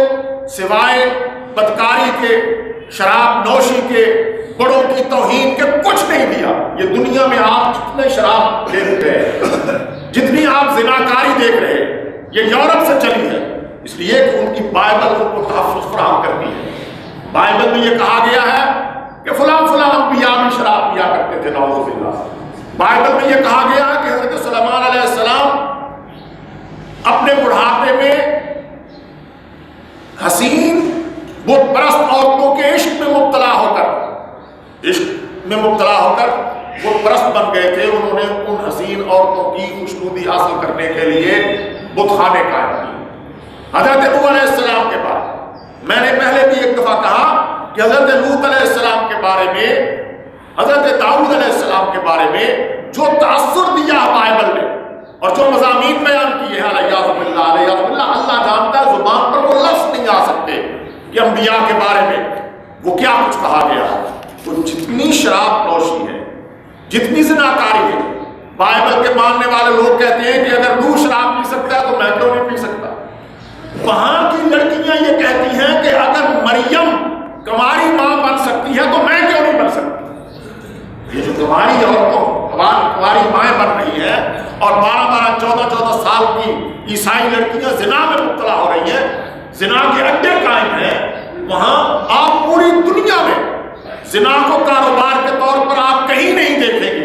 سوائے بدکاری کے، شراب نوشی کے، بڑوں کی توہین کے کچھ نہیں دیا۔ یہ دنیا میں آپ جتنے شراب دیکھ رہے ہیں، جتنی آپ زناکاری دیکھ رہے ہیں، یہ یورپ سے چلی ہے، اس لیے کہ ان کی بائبل ان کو تحفظ فراہم کرتی ہے۔ بائبل میں یہ کہا گیا ہے کہ فلاں فلاں انبیاء بھی شراب پیا کرتے تھے، نعوذ باللہ۔ بائبل میں یہ کہا گیا ہے کہ حضرت سلیمان علیہ السلام اپنے بڑھاپے میں حسین بت پرست عورتوں کے عشق میں مبتلا ہو کر بت پرست بن گئے تھے۔ انہوں نے ان حسین عورتوں کی خوشنودی حاصل کرنے کے لیے بت خانے قائم کیے۔ حضرت نوح علیہ السلام کے بارے میں نے پہلے بھی ایک دفعہ کہا کہ حضرت لوط علیہ السلام کے بارے میں، حضرت داؤد علیہ السلام کے بارے میں جو تاثر دیا ہے بائبل نے اور جو مضامین بیان کیے ہیں، الیاذ باللہ، اللہ جانتا ہے، زبان پر وہ لفظ نہیں آ سکتے کہ انبیاء کے بارے میں وہ کیا کچھ کہا گیا ہے۔ تو جتنی شراب نوشی ہے، جتنی زناکاری ہے، بائبل کے ماننے والے لوگ کہتے ہیں کہ اگر تو شراب پی سکتا ہے تو میں کیوں نہیں پی سکتا؟ وہاں کی لڑکیاں یہ کہتی ہیں کہ اگر مریم کماری ماں بن سکتی ہے تو میں کیوں نہیں بن سکتی؟ یہ جو کماری عورتوں کماری مائیں بن رہی ہیں اور 12 14 سال کی عیسائی لڑکیاں زنا میں مبتلا ہو رہی ہیں، زنا کے اڈے قائم ہیں، وہاں آپ پوری دنیا میں زنا کو کاروبار کے طور پر آپ کہیں نہیں دیکھیں گے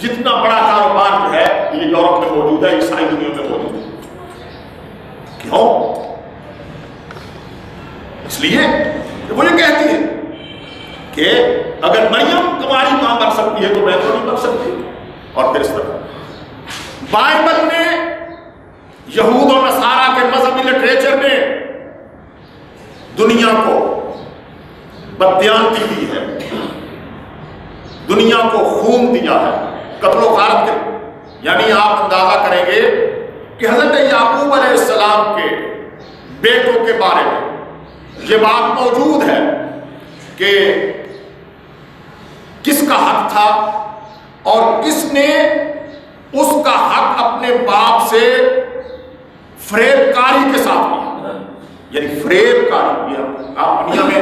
جتنا بڑا کاروبار جو ہے یہ یورپ میں موجود ہے، عیسائی دنیا میں موجود ہے۔ کیوں؟ اس لیے وہ یہ کہتی ہے کہ اگر مریم تمہاری ماں بن سکتی ہے تو میں تو نہیں بن سکتی۔ اور پھر اس طرح بائبل نے، یہود اور نصارہ کے مذہبی لٹریچر نے دنیا کو بددیانتی دی ہے، دنیا کو خون دیا ہے، قتل و غارت کے، یعنی آپ اندازہ کریں گے کہ حضرت یعقوب علیہ السلام کے بیٹوں کے بارے میں یہ بات موجود ہے کہ کس کا حق تھا اور کس نے اس کا حق اپنے باپ سے فریب کاری کے ساتھ لیا، یعنی فریب کاری۔ یہ آپ دنیا میں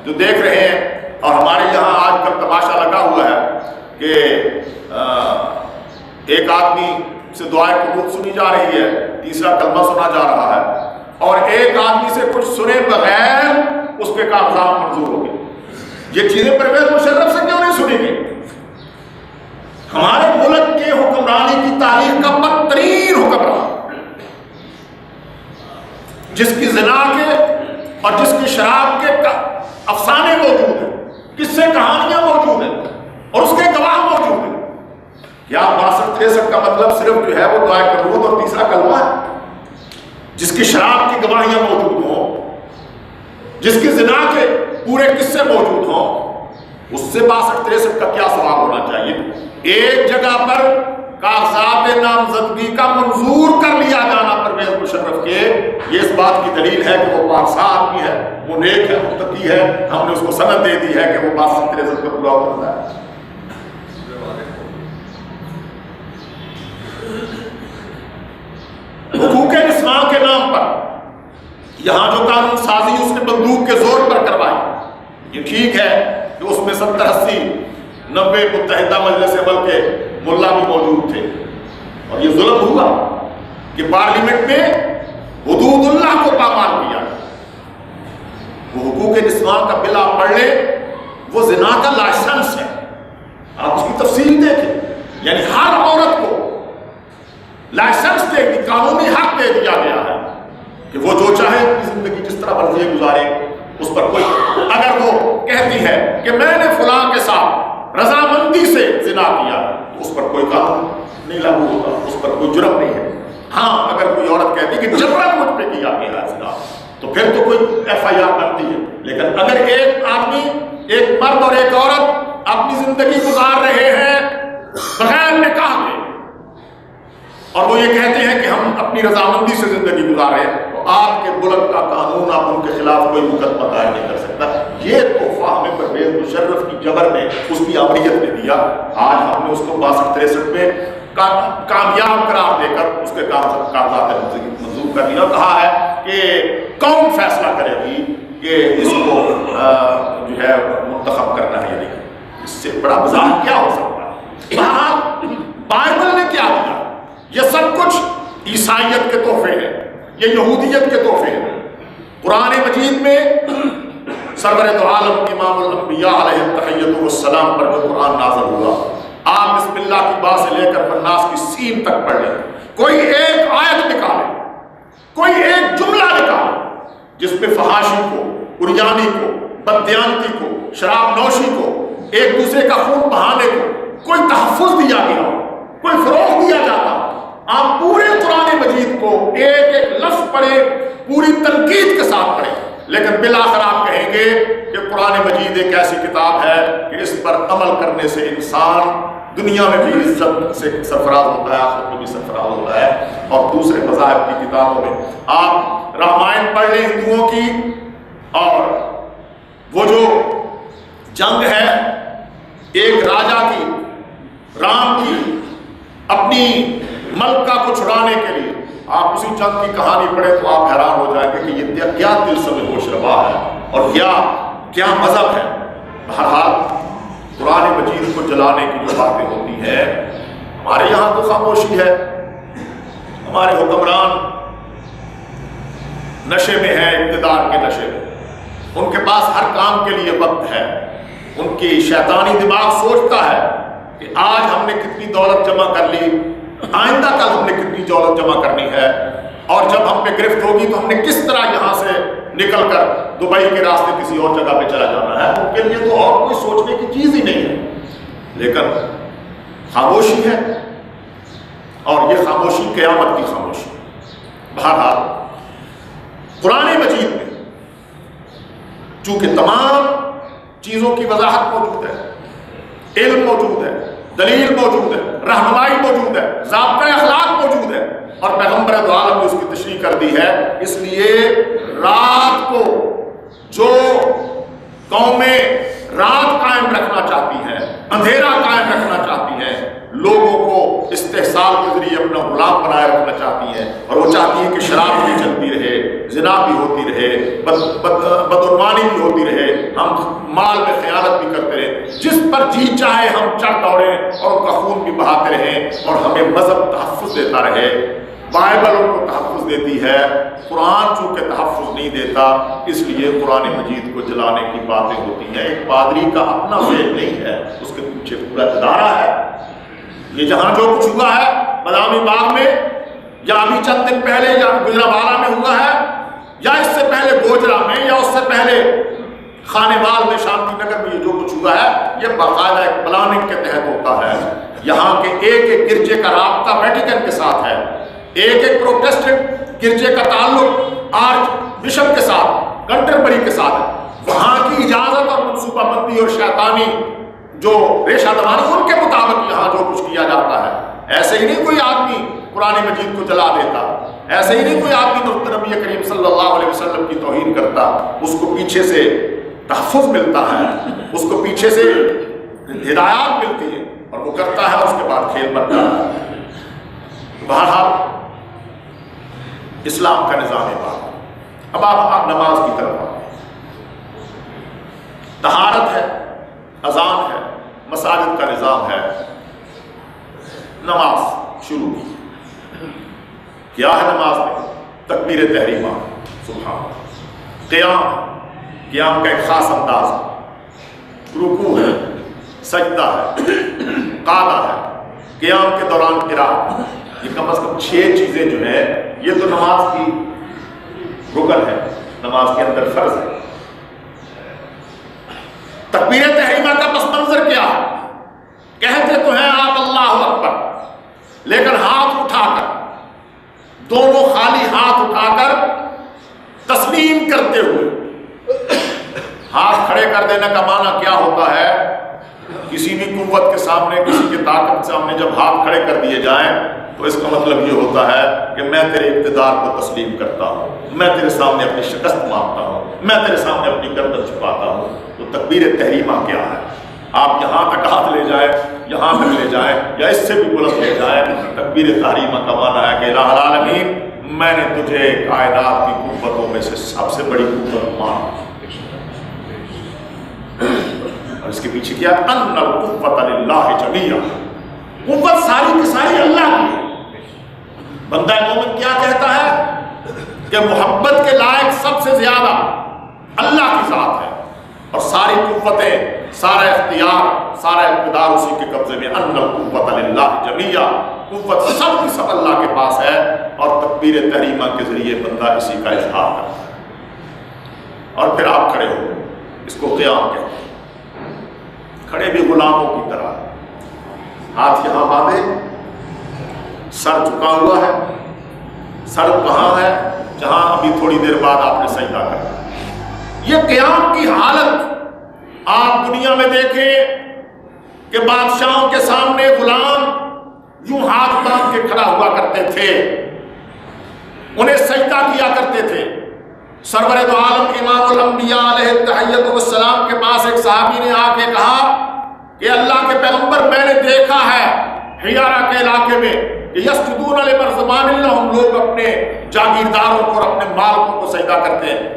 جو دیکھ رہے ہیں اور ہمارے یہاں آج کل تماشا لگا ہوا ہے کہ ایک آدمی سے دعائے قنوت سنی جا رہی ہے، تیسرا کلمہ سنا جا رہا ہے، اور ایک آدمی سے کچھ سنے بغیر اس کے کاغذات منظور ہو گئے۔ یہ چیزیں پرویز مشرف سے کیوں نہیں سنی گئی؟ ہمارے ملک کے حکمرانی کی تاریخ کا بدترین حکمران جس کی زنا کے اور جس کی شراب کے افسانے موجود ہیں، قصے کہانیاں موجود ہیں اور اس کے گواہ موجود ہیں. کیا 62-63 کا مطلب صرف جو ہے وہ دعائے قنوت اور تیسرا کلمہ ہے؟ جس کی شراب کی گواہیاں موجود ہوں، جس کی زنا کے پورے قصے موجود ہوں، اس سے 62-63 کا کیا سوال ہونا چاہیے؟ ایک جگہ پر کاغذات نامزدگی کا منظور کر لیا جانا پرویز مشرف کے، یہ اس بات کی دلیل ہے کہ وہ پارسا آدمی ہے، وہ نیک ہے، متقی ہے، ہم نے اس کو سند دے دی ہے کہ وہ 62-63 کا پورا کرتا ہے. حقوق نسواں کے نام پر یہاں جو قانون سازی اس نے بندوق کے زور پر کروائی، یہ ٹھیک ہے کہ اس میں 70-80-90 متحدہ مجلس عمل کے ملا بھی موجود تھے، اور یہ ظلم ہوا کہ پارلیمنٹ میں حدود اللہ کو پامال کیا. وہ حقوق نسواں کا بل آپ پڑھ لیں، وہ زنا کا لائسنس ہے، آپ اس کی تفصیل دیکھیں. یعنی ہر عورت کو لائسنس دے دی، قانونی حق دے دیا گیا ہے کہ وہ جو چاہے اپنی زندگی جس طرح مرضی گزارے. اس پر کوئی اگر وہ کہتی ہے کہ میں نے فلاں کے ساتھ رضامندی سے زنا کیا تو اس پر کوئی قانون نہیں لاگو ہوتا، اس پر کوئی جرم نہیں ہے. ہاں اگر کوئی عورت کہتی کہ جبرن مجھ پہ کیا گیا ہے زنا تو پھر تو کوئی FIR بنتی ہے. لیکن اگر ایک آدمی، ایک مرد اور ایک عورت اپنی زندگی گزار رہے ہیں بغیر نکاح کے اور وہ یہ کہتے ہیں کہ ہم اپنی رضامندی سے زندگی گزار رہے ہیں، تو آپ کے ملک کا قانون آپ ان کے خلاف کوئی مقدمہ دائر نہیں کر سکتا. یہ تحفہ ہمیں پرویز مشرف کی جبر نے، اس کی آمریت نے دیا. آج ہم نے اس کو 62-63 میں کامیاب قرار دے کر اس کے کاغذات منظور کر دیا. کہا ہے کہ کون فیصلہ کرے گی کہ اس کو جو ہے منتخب کرنا ہے یا نہیں. اس سے بڑا مزاح کیا ہو سکتا ہے؟ بائبل نے کیا دیا؟ یہ سب کچھ عیسائیت کے تحفے ہیں، یہ یہودیت کے تحفے ہیں. قرآن مجید میں سرور دو عالم امام الانبیاء علیہ التحیۃ والسلام پر جو قرآن نازل ہوا، آپ بسم اللہ کی با سے لے کر الناس کی سین تک پڑھ لیں، کوئی ایک آیت نکالے، کوئی ایک جملہ نکالے جس میں فحاشی کو، عریانی کو، بددیانتی کو، شراب نوشی کو، ایک دوسرے کا خون بہانے کو کوئی تحفظ دیا گیا ہو، کوئی فروغ دیا جاتا. آپ پورے قرآن مجید کو ایک ایک لفظ پڑھیں، پوری تنقید کے ساتھ پڑھیں، لیکن بالآخر آپ کہیں گے کہ قرآن مجید ایک ایسی کتاب ہے کہ اس پر عمل کرنے سے انسان دنیا میں بھی عزت سے سرفراز ہوتا ہے، آخرت میں بھی سرفراز ہوتا ہے. اور دوسرے مذاہب کی کتابوں میں آپ رامائن پڑھ لیں ہندوؤں کی، اور وہ جو جنگ ہے ایک راجا کی، رام کی، اپنی ملکہ کو چھڑانے کے لیے، آپ اسی جنگ کی کہانی پڑھیں تو آپ حیران ہو جائیں گے کہ یہ کیا دل سے ہوش روا ہے اور کیا مذہب ہے. بہرحال قرآن مجید کو جلانے کی جو باتیں ہوتی ہیں، ہمارے یہاں تو خاموشی ہے. ہمارے حکمران نشے میں ہیں، اقتدار کے نشے میں، ان کے پاس ہر کام کے لیے وقت ہے. ان کی شیطانی دماغ سوچتا ہے کہ آج ہم نے کتنی دولت جمع کر لی، آئندہ کل ہم نے کتنی دولت جمع کرنی ہے، اور جب ہم پہ گرفت ہوگی تو ہم نے کس طرح یہاں سے نکل کر دبئی کے راستے کسی اور جگہ پہ چلا جانا ہے. ان کے لیے تو اور کوئی سوچنے کی چیز ہی نہیں ہے. لیکن خاموشی ہے، اور یہ خاموشی قیامت کی خاموشی. بہرحال قرآن مجید میں چونکہ تمام چیزوں کی وضاحت موجود ہے، علم موجود ہے، دلیل موجود ہے، رہنمائی موجود ہے، ضابطۂ اخلاق موجود ہے، اور پیغمبر دو عالم نے اس کی تشریح کر دی ہے. اس لیے رات کو جو قومیں رات قائم رکھنا چاہتی ہیں، اندھیرا قائم رکھنا چاہتی ہیں، لوگوں کو استحصال کے ذریعے اپنا غلام بنائے رکھنا چاہتی ہیں، اور وہ چاہتی ہیں کہ شراب بھی چلتی رہے، زنا بھی ہوتی رہے، بدعنوانی بھی ہوتی رہے، ہم مال میں خیانت بھی کرتے رہے، جس پر جی چاہے ہم چڑھ دوڑیں اور ان کا خون بھی بہاتے رہیں، اور ہمیں مذہب تحفظ دیتا رہے. بائبل ان کو تحفظ دیتی ہے، قرآن چونکہ تحفظ نہیں دیتا، اس لیے قرآن مجید کو جلانے کی باتیں ہوتی ہیں. ایک پادری کا اپنا فعل نہیں ہے، اس کے پیچھے پورا ادارہ ہے. یہ جہاں جو کچھ ہوا ہے بادامی باغ میں، یا ابھی چند دن پہلے یا گجرانوالہ میں ہوا ہے، خانوال میں شانتی نگر میں یہ جو کچھ ہوا ہے یہ باقاعدہ ایک پلاننگ کے تحت ہوتا ہے. یہاں کے ایک ایک گرجے کا رابطہ ویٹیکن کے ساتھ ہے, ایک ایک پروٹیسٹنٹ گرجے کا تعلق آرچ بشپ کے ساتھ, کنٹربری کے ساتھ ہے. وہاں کی اجازت اور منصوبہ بندی اور شیطانی جو ریشہ دمانی ان کے مطابق یہاں جو کچھ کیا جاتا ہے. ایسے ہی نہیں کوئی آدمی قرآن مجید کو جلا دیتا, ایسے ہی نہیں کوئی آدمی نبی کریم صلی اللہ علیہ وسلم کی توہین کرتا. اس کو پیچھے سے تحفظ ملتا ہے, اس کو پیچھے سے ہدایات ملتی ہے اور وہ کرتا ہے, اس کے بعد کھیل بنتا ہے. بہرحال اسلام کا نظام بات. اب آپ نماز کی طرف آئیں. طہارت ہے, اذان ہے, مساجد کا نظام ہے, نماز شروع کی. کیا ہے نماز میں؟ تکبیر تحریمہ, سبحان. قیام, قیام کا ایک خاص انداز ہے, رکوع ہے, سجدہ ہے, قعدہ ہے, قیام کے دوران قرات. یہ کم از کم 6 چیزیں جو ہیں یہ تو نماز کی رکن ہے, نماز کے اندر فرض ہے. تکبیر تحریمہ کا پس منظر کیا ہے؟ کہتے تو ہیں آپ اللہ اکبر, لیکن ہاتھ اٹھا کر, دونوں خالی ہاتھ اٹھا کر تسلیم کرتے ہوئے. ہاتھ کھڑے کر دینے کا معنی کیا ہوتا ہے؟ کسی بھی قوت کے سامنے, کسی کی طاقت کے سامنے جب ہاتھ کھڑے کر دیے جائیں تو اس کا مطلب یہ ہوتا ہے کہ میں تیرے اقتدار کو تسلیم کرتا ہوں, میں تیرے سامنے اپنی شکست مانتا ہوں, میں تیرے سامنے اپنی گردن چھپاتا ہوں. تو تکبیر تحریمہ کیا ہے؟ آپ یہاں تک ہاتھ لے جائیں, یہاں تک لے جائیں یا اس سے بھی بلند لے جائیں, تکبیر تحریمہ کا معنی ہے کہ الہ العالمین میں نے تجھے کائنات کی قوتوں میں سے سب سے بڑی قوت مانا. اور اس کے پیچھے کیا؟ ان القوت للہ جمیعا, قوت ساری کی ساری اللہ کی ہے. بندہ مومن کیا کہتا ہے کہ محبت کے لائق سب سے زیادہ اللہ کی ذات ہے اور ساری قوتیں, سارا اختیار, سارا اقتدار اسی کے قبضے میں. ان القوت للہ جمیعا, قوت سب کی سب اللہ کے پاس ہے. اور تکبیر تحریمہ کے ذریعے بندہ اسی کا اظہار کرتا ہے. اور پھر آپ کھڑے ہو, اس کو قیام کہتے ہیں. کھڑے بھی غلاموں کی طرح, ہاتھ یہاں باندھے, سر جھکا ہوا ہے. سر کہاں ہے؟ جہاں ابھی تھوڑی دیر بعد آپ نے سجدہ کرا. یہ قیام کی حالت آپ دنیا میں دیکھیں کہ بادشاہوں کے سامنے غلام یوں ہاتھ باندھ کے کھڑا ہوا کرتے تھے, انہیں سجدہ کیا کرتے تھے. سرور دو عالم امام الانبیاء علیہ التحیۃ والسلام کے پاس ایک صحابی نے آ کے کہا کہ اللہ کے پیغمبر میں نے دیکھا ہے حیارہ کے علاقے میں کہ یسجدون لمرزبان لہم, لوگ اپنے جاگیرداروں کو اور اپنے مالکوں کو سجدہ کرتے ہیں.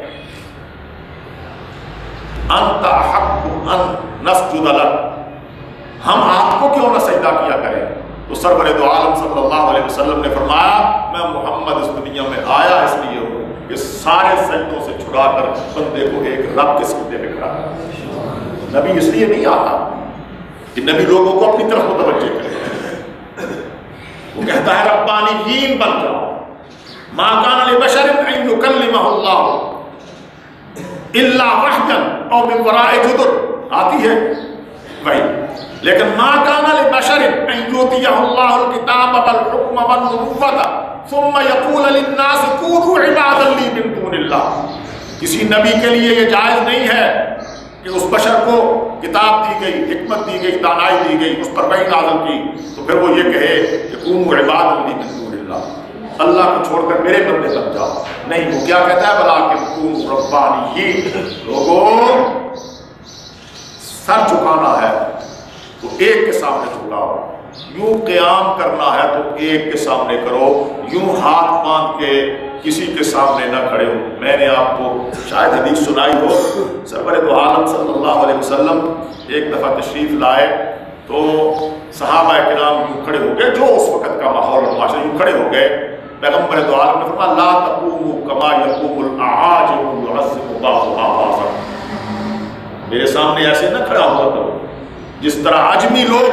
انت احق ان نسجد لک, ہم آپ کو کیوں نہ سجدہ کیا کریں؟ تو سرور دو عالم صلی اللہ علیہ وسلم نے فرمایا میں محمد اس دنیا میں آیا اس لیے ہوں کہ سارے سجدوں سے چھڑا کر بندے کو ایک رب کے سجدے میں کھڑا کرے. نبی اس لیے نہیں آتا کہ نبی لوگوں کو اپنی طرف متوجہ کرے. وہ کہتا ہے ربانیین بن جاؤ. ما کان لبشر ان یکلمہ اللہ الا وحیا او من وراء جدر, آتی ہے وہی. لیکن ما کان لبشر ان یؤتیہ اللہ الکتاب والحکم والنبوۃ ثم یقول للناس کونوا عبادا لی من دون اللہ. کسی نبی کے لیے یہ جائز نہیں ہے کہ اس بشر کو کتاب دی گئی, حکمت دی گئی, دانائی دی گئی, اس پر وحی نازل کی, تو پھر وہ یہ کہے کہ کونوا عبادا لی من دون اللہ, اللہ کو چھوڑ کر میرے بندے بن جاؤ. نہیں, وہ کیا کہتا ہے بلکہ کونوا ربانیین. لوگوں سر جھکانا ہے تو ایک کے سامنے جھکاؤ, یوں قیام کرنا ہے تو ایک کے سامنے کرو, یوں ہاتھ باندھ کے کسی کے سامنے نہ کھڑے ہو. میں نے آپ کو شاید حدیث سنائی ہو, سرور دو عالم صلی اللہ علیہ وسلم ایک دفعہ تشریف لائے تو صحابہ کرام یوں کھڑے ہو گئے, جو اس وقت کا ماحول اور معاشرہ, یوں کھڑے ہو گئے. پیغمبر دو عالم نے فرمایا لا تقوموا کما یقوم الاعاجم يعظم بعضها بعضا, میرے سامنے ایسے نہ کھڑا ہوا کرو جس طرح عجمی لوگ,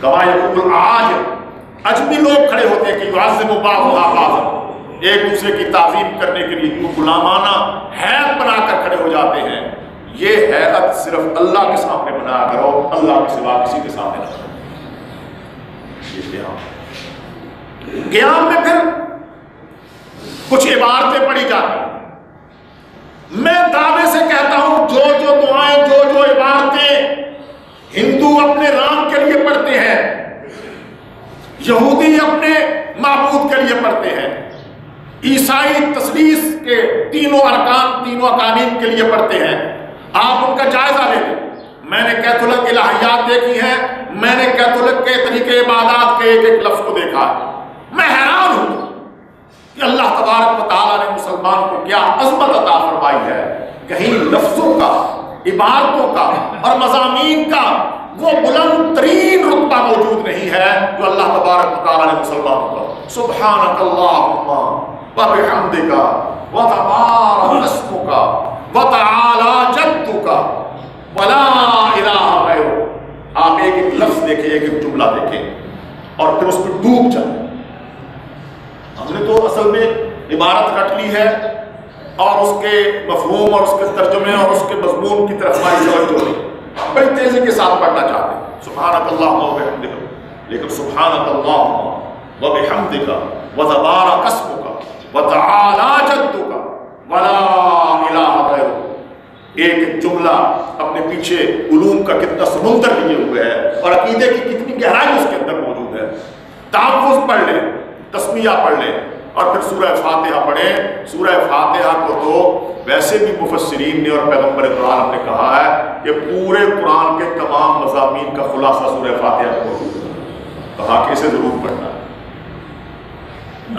کما یقوم الاعاجم, عجمی لوگ کھڑے ہوتے ہیں کہ يعظم بعضها بعضا, ایک دوسرے کی تعظیم کرنے کے لیے تو غلامانہ حیت بنا کر کھڑے ہو جاتے ہیں. یہ حیت صرف اللہ کے سامنے بنا کرو، اللہ کے سوا کسی کے سامنے نہ کرو. یہ قیام میں پھر کچھ عبارتیں پڑھی جاتی ہیں. میں دعوے سے کہتا ہوں جو جو دعائیں، جو جو عبارتیں ہندو اپنے رام کے لیے پڑھتے ہیں، یہودی اپنے معبود کے لیے پڑھتے ہیں، عیسائی تثلیث کے تینوں ارکان، تینوں اقانیم کے لیے پڑھتے ہیں، آپ ان کا جائزہ لے لیں. میں نے کیتھولک الہیات دیکھی ہیں، میں نے کیتھولک کے طریقے عبادات کے ایک ایک لفظ کو دیکھا ہے. میں حیران ہوں کہ اللہ تبارک و تعالیٰ نے مسلمان کو کیا عظمت عطا فرمائی ہے. کہیں لفظوں کا، عبارتوں کا اور مضامین کا وہ بلند ترین رتبہ موجود نہیں ہے جو اللہ تبارک و تعالیٰ نے مسلمانوں کو. سبحانک اللہم و بحمدک و تبارک اسمک و تعالی جدک ولا الہ غیرک. آپ ایک ایک لفظ دیکھیں، ایک ایک جملہ دیکھیں اور پھر اس پہ ڈوب جائیں. ہم نے تو اصل میں عبارت رٹ لی ہے اور اس کے مفہوم اور اس کے ترجمے اور اس کے مضمون کی طرف ہماری توجہ نہیں، بڑی تیزی کے ساتھ پڑھنا چاہتے ہیں سبحانک اللہم و بحمدک. لیکن سبحانک اللہم و بحمدک و تبارک اسمک و تعالی جدک ولا الہ غیرک. ایک جملہ اپنے پیچھے علوم کا کتنا سمندر لیے ہوئے ہے اور عقیدے کی کتنی گہرائی اس کے اندر موجود ہے. تحفظ پڑھ لیں، تسمیہ پڑھ لیں اور پھر سورہ فاتحہ پڑھیں. سورہ فاتحہ کو تو ویسے بھی مفسرین نے اور پیغمبر دو عالم نے کہا ہے کہ پورے قرآن کے تمام مضامین کا خلاصہ سورہ فاتحہ کو موجود ہے. کہا کہ اسے ضرور پڑھنا ہے.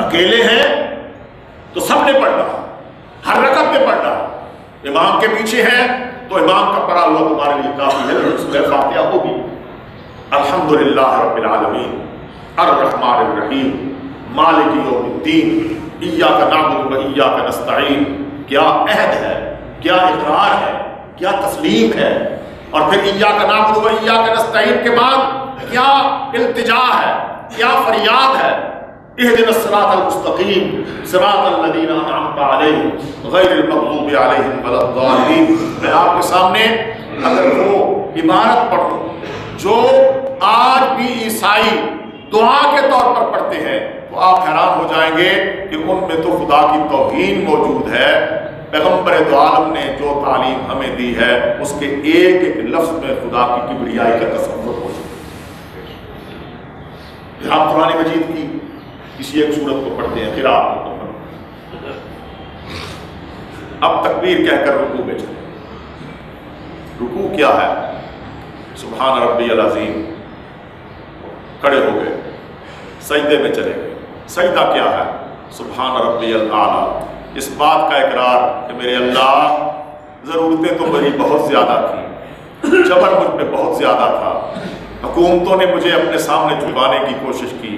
اکیلے ہیں تو سب نے پڑھنا، ہر رکعت میں پڑھنا. امام کے پیچھے ہیں تو امام کا پڑھا ہوا تمہارے لیے کافی ہے. سورہ فاتحہ ہوگی. الحمدللہ رب العالمین الرحمن الرحیم مالک یوم الدین ایاک نعبد و ایاک نستعین. کیا عہد ہے، کیا اقرار ہے، کیا تسلیم ہے. اور پھر ایاک نعبد و ایاک نستعین کے بعد کیا التجا ہے، کیا فریاد ہے. اہدنا الصراط المستقیم صراط الذین انعمت علیہم غیر المغضوب علیہم ولا الضالین. میں آپ کے سامنے اگر وہ عبارت پڑھوں جو آج بھی عیسائی دعا کے طور پر پڑھتے ہیں تو آپ حیران ہو جائیں گے کہ ان میں تو خدا کی توہین موجود ہے. پیغمبر دو عالم نے جو تعلیم ہمیں دی ہے اس کے ایک ایک لفظ میں خدا کی کبریائی کا تصور موجود ہے. آپ قرآن مجید کی کسی ایک صورت کو پڑھتے ہیں، قرات کو پڑھتے ہیں. اب تکبیر کہہ کر رکوع میں چلے. رکوع کیا ہے؟ سبحان ربی العظیم، کھڑے ہو گئے، سجدے میں چلے گئے. سجدہ کیا ہے؟ سبحان ربی الاعلیٰ. اس بات کا اقرار کہ میرے اللہ ضرورتیں تو میری بہت زیادہ تھیں، جبر مجھ پہ بہت زیادہ تھا، حکومتوں نے مجھے اپنے سامنے جھکانے کی کوشش کی،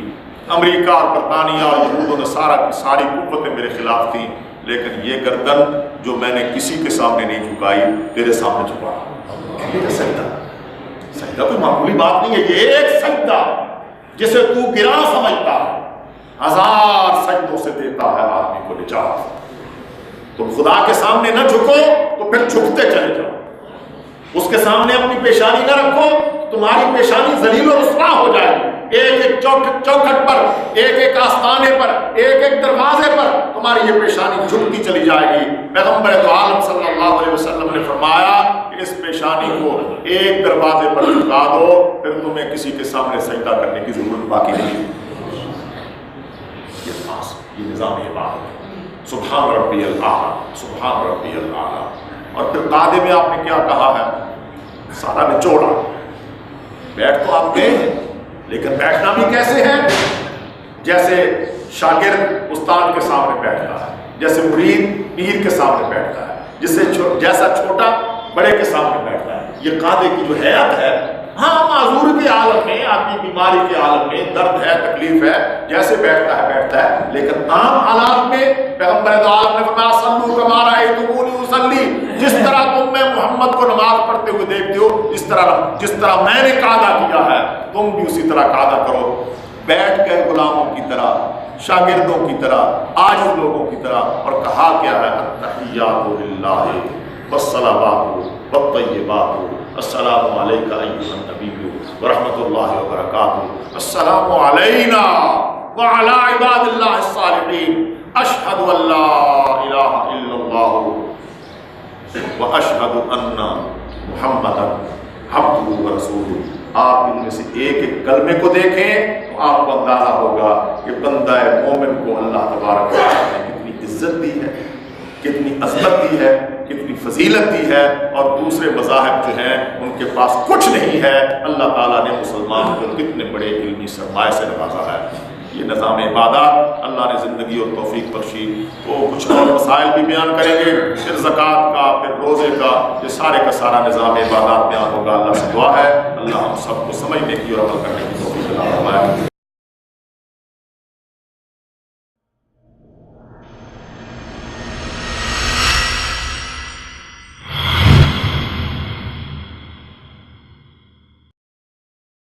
امریکہ اور برطانیہ اور یہود و نصارہ کی ساری قوتیں میرے خلاف تھیں، لیکن یہ گردن جو میں نے کسی کے سامنے نہیں جھکائی تیرے سامنے جھکا. یہ سجدہ، سجدہ کوئی معمولی بات نہیں ہے. یہ ایک سجدہ جسے تو گراں سمجھتا ہے ہزار سجدوں سے دیتا ہے آدمی کو نجات. تم خدا کے سامنے نہ جھکو تو پھر جھکتے چلے جاؤ. اس کے سامنے اپنی پیشانی نہ رکھو، تمہاری پیشانی ذلیل و رسوا ہو جائے گی. ایک ایک چوکھٹ پر، ایک ایک آستانے پر، ایک ایک دروازے پر تمہاری یہ پیشانی جھکتی چلی جائے گی. پیغمبر دو عالم صلی اللہ علیہ وسلم نے فرمایا کہ اس پیشانی کو ایک دروازے پر جھکا دو، پھر تمہیں کسی کے سامنے سجدہ کرنے کی ضرورت باقی نہیں. یہ نظام عبادت ہے. سبحان ربی الاعلیٰ، سبحان ربی الاعلیٰ. اور پھر قاعدے میں آپ نے کیا کہا ہے؟ سارا نچوڑا. بیٹھ تو آپ گئے ہیں لیکن بیٹھنا بھی کیسے ہے؟ جیسے شاگرد استاد کے سامنے بیٹھتا ہے، جیسے مرید پیر کے سامنے بیٹھتا ہے، جیسا چھوٹا بڑے کے سامنے بیٹھتا ہے. یہ قاعدے کی جو حیات ہے. ہاں معذور کے عالم میں، آدمی بیماری کے عالم میں، درد ہے، تکلیف ہے، جیسے بیٹھتا ہے بیٹھتا ہے. لیکن عام حالات میں پیغمبر دو عالم نے فرمایا صلو کما رأیتمونی اصلی، جس طرح تم میں محمد کو نماز پڑھتے ہوئے دیکھتے ہو، جس طرح میں نے قاعدہ کیا ہے تم بھی اسی طرح قاعدہ کرو. بیٹھ کر غلاموں کی طرح شاگردوں کی طرح، عاجز لوگوں کی طرح، اور کہا کیا ہے التحیات للہ والصلوات والطیبات السلام علیک ایھا النبی ورحمۃ اللہ وبرکاتہ، السلام علینا وعلی عباد اللہ الصالحین، اشہد ان لا الہ الا اللہ واشہد ان محمدا عبدہ ورسولہ۔ آپ ان میں سے ایک ایک کلمے کو دیکھیں تو آپ کو اندازہ ہوگا کہ بندہ مومن کو اللہ تبارک و تعالیٰ نے کتنی عزت دی ہے، کتنی عظمت دی ہے، کتنی فضیلت دی ہے، اور دوسرے مذاہب جو ہیں ان کے پاس کچھ نہیں ہے، اللہ تعالیٰ نے مسلمان کو کتنے بڑے علمی سرمایہ سے نوازا ہے۔ یہ نظام عبادات اللہ نے زندگی اور توفیق بخشی، وہ کچھ اور مسائل بھی بیان کریں گے، پھر زکوٰۃ کا، پھر روزے کا، یہ سارے کا سارا نظام عبادات بیان ہوگا۔ اللہ سے دعا ہے اللہ ہم سب کو سمجھنے کی اور عمل کرنے کی توفیق عطا فرمائے۔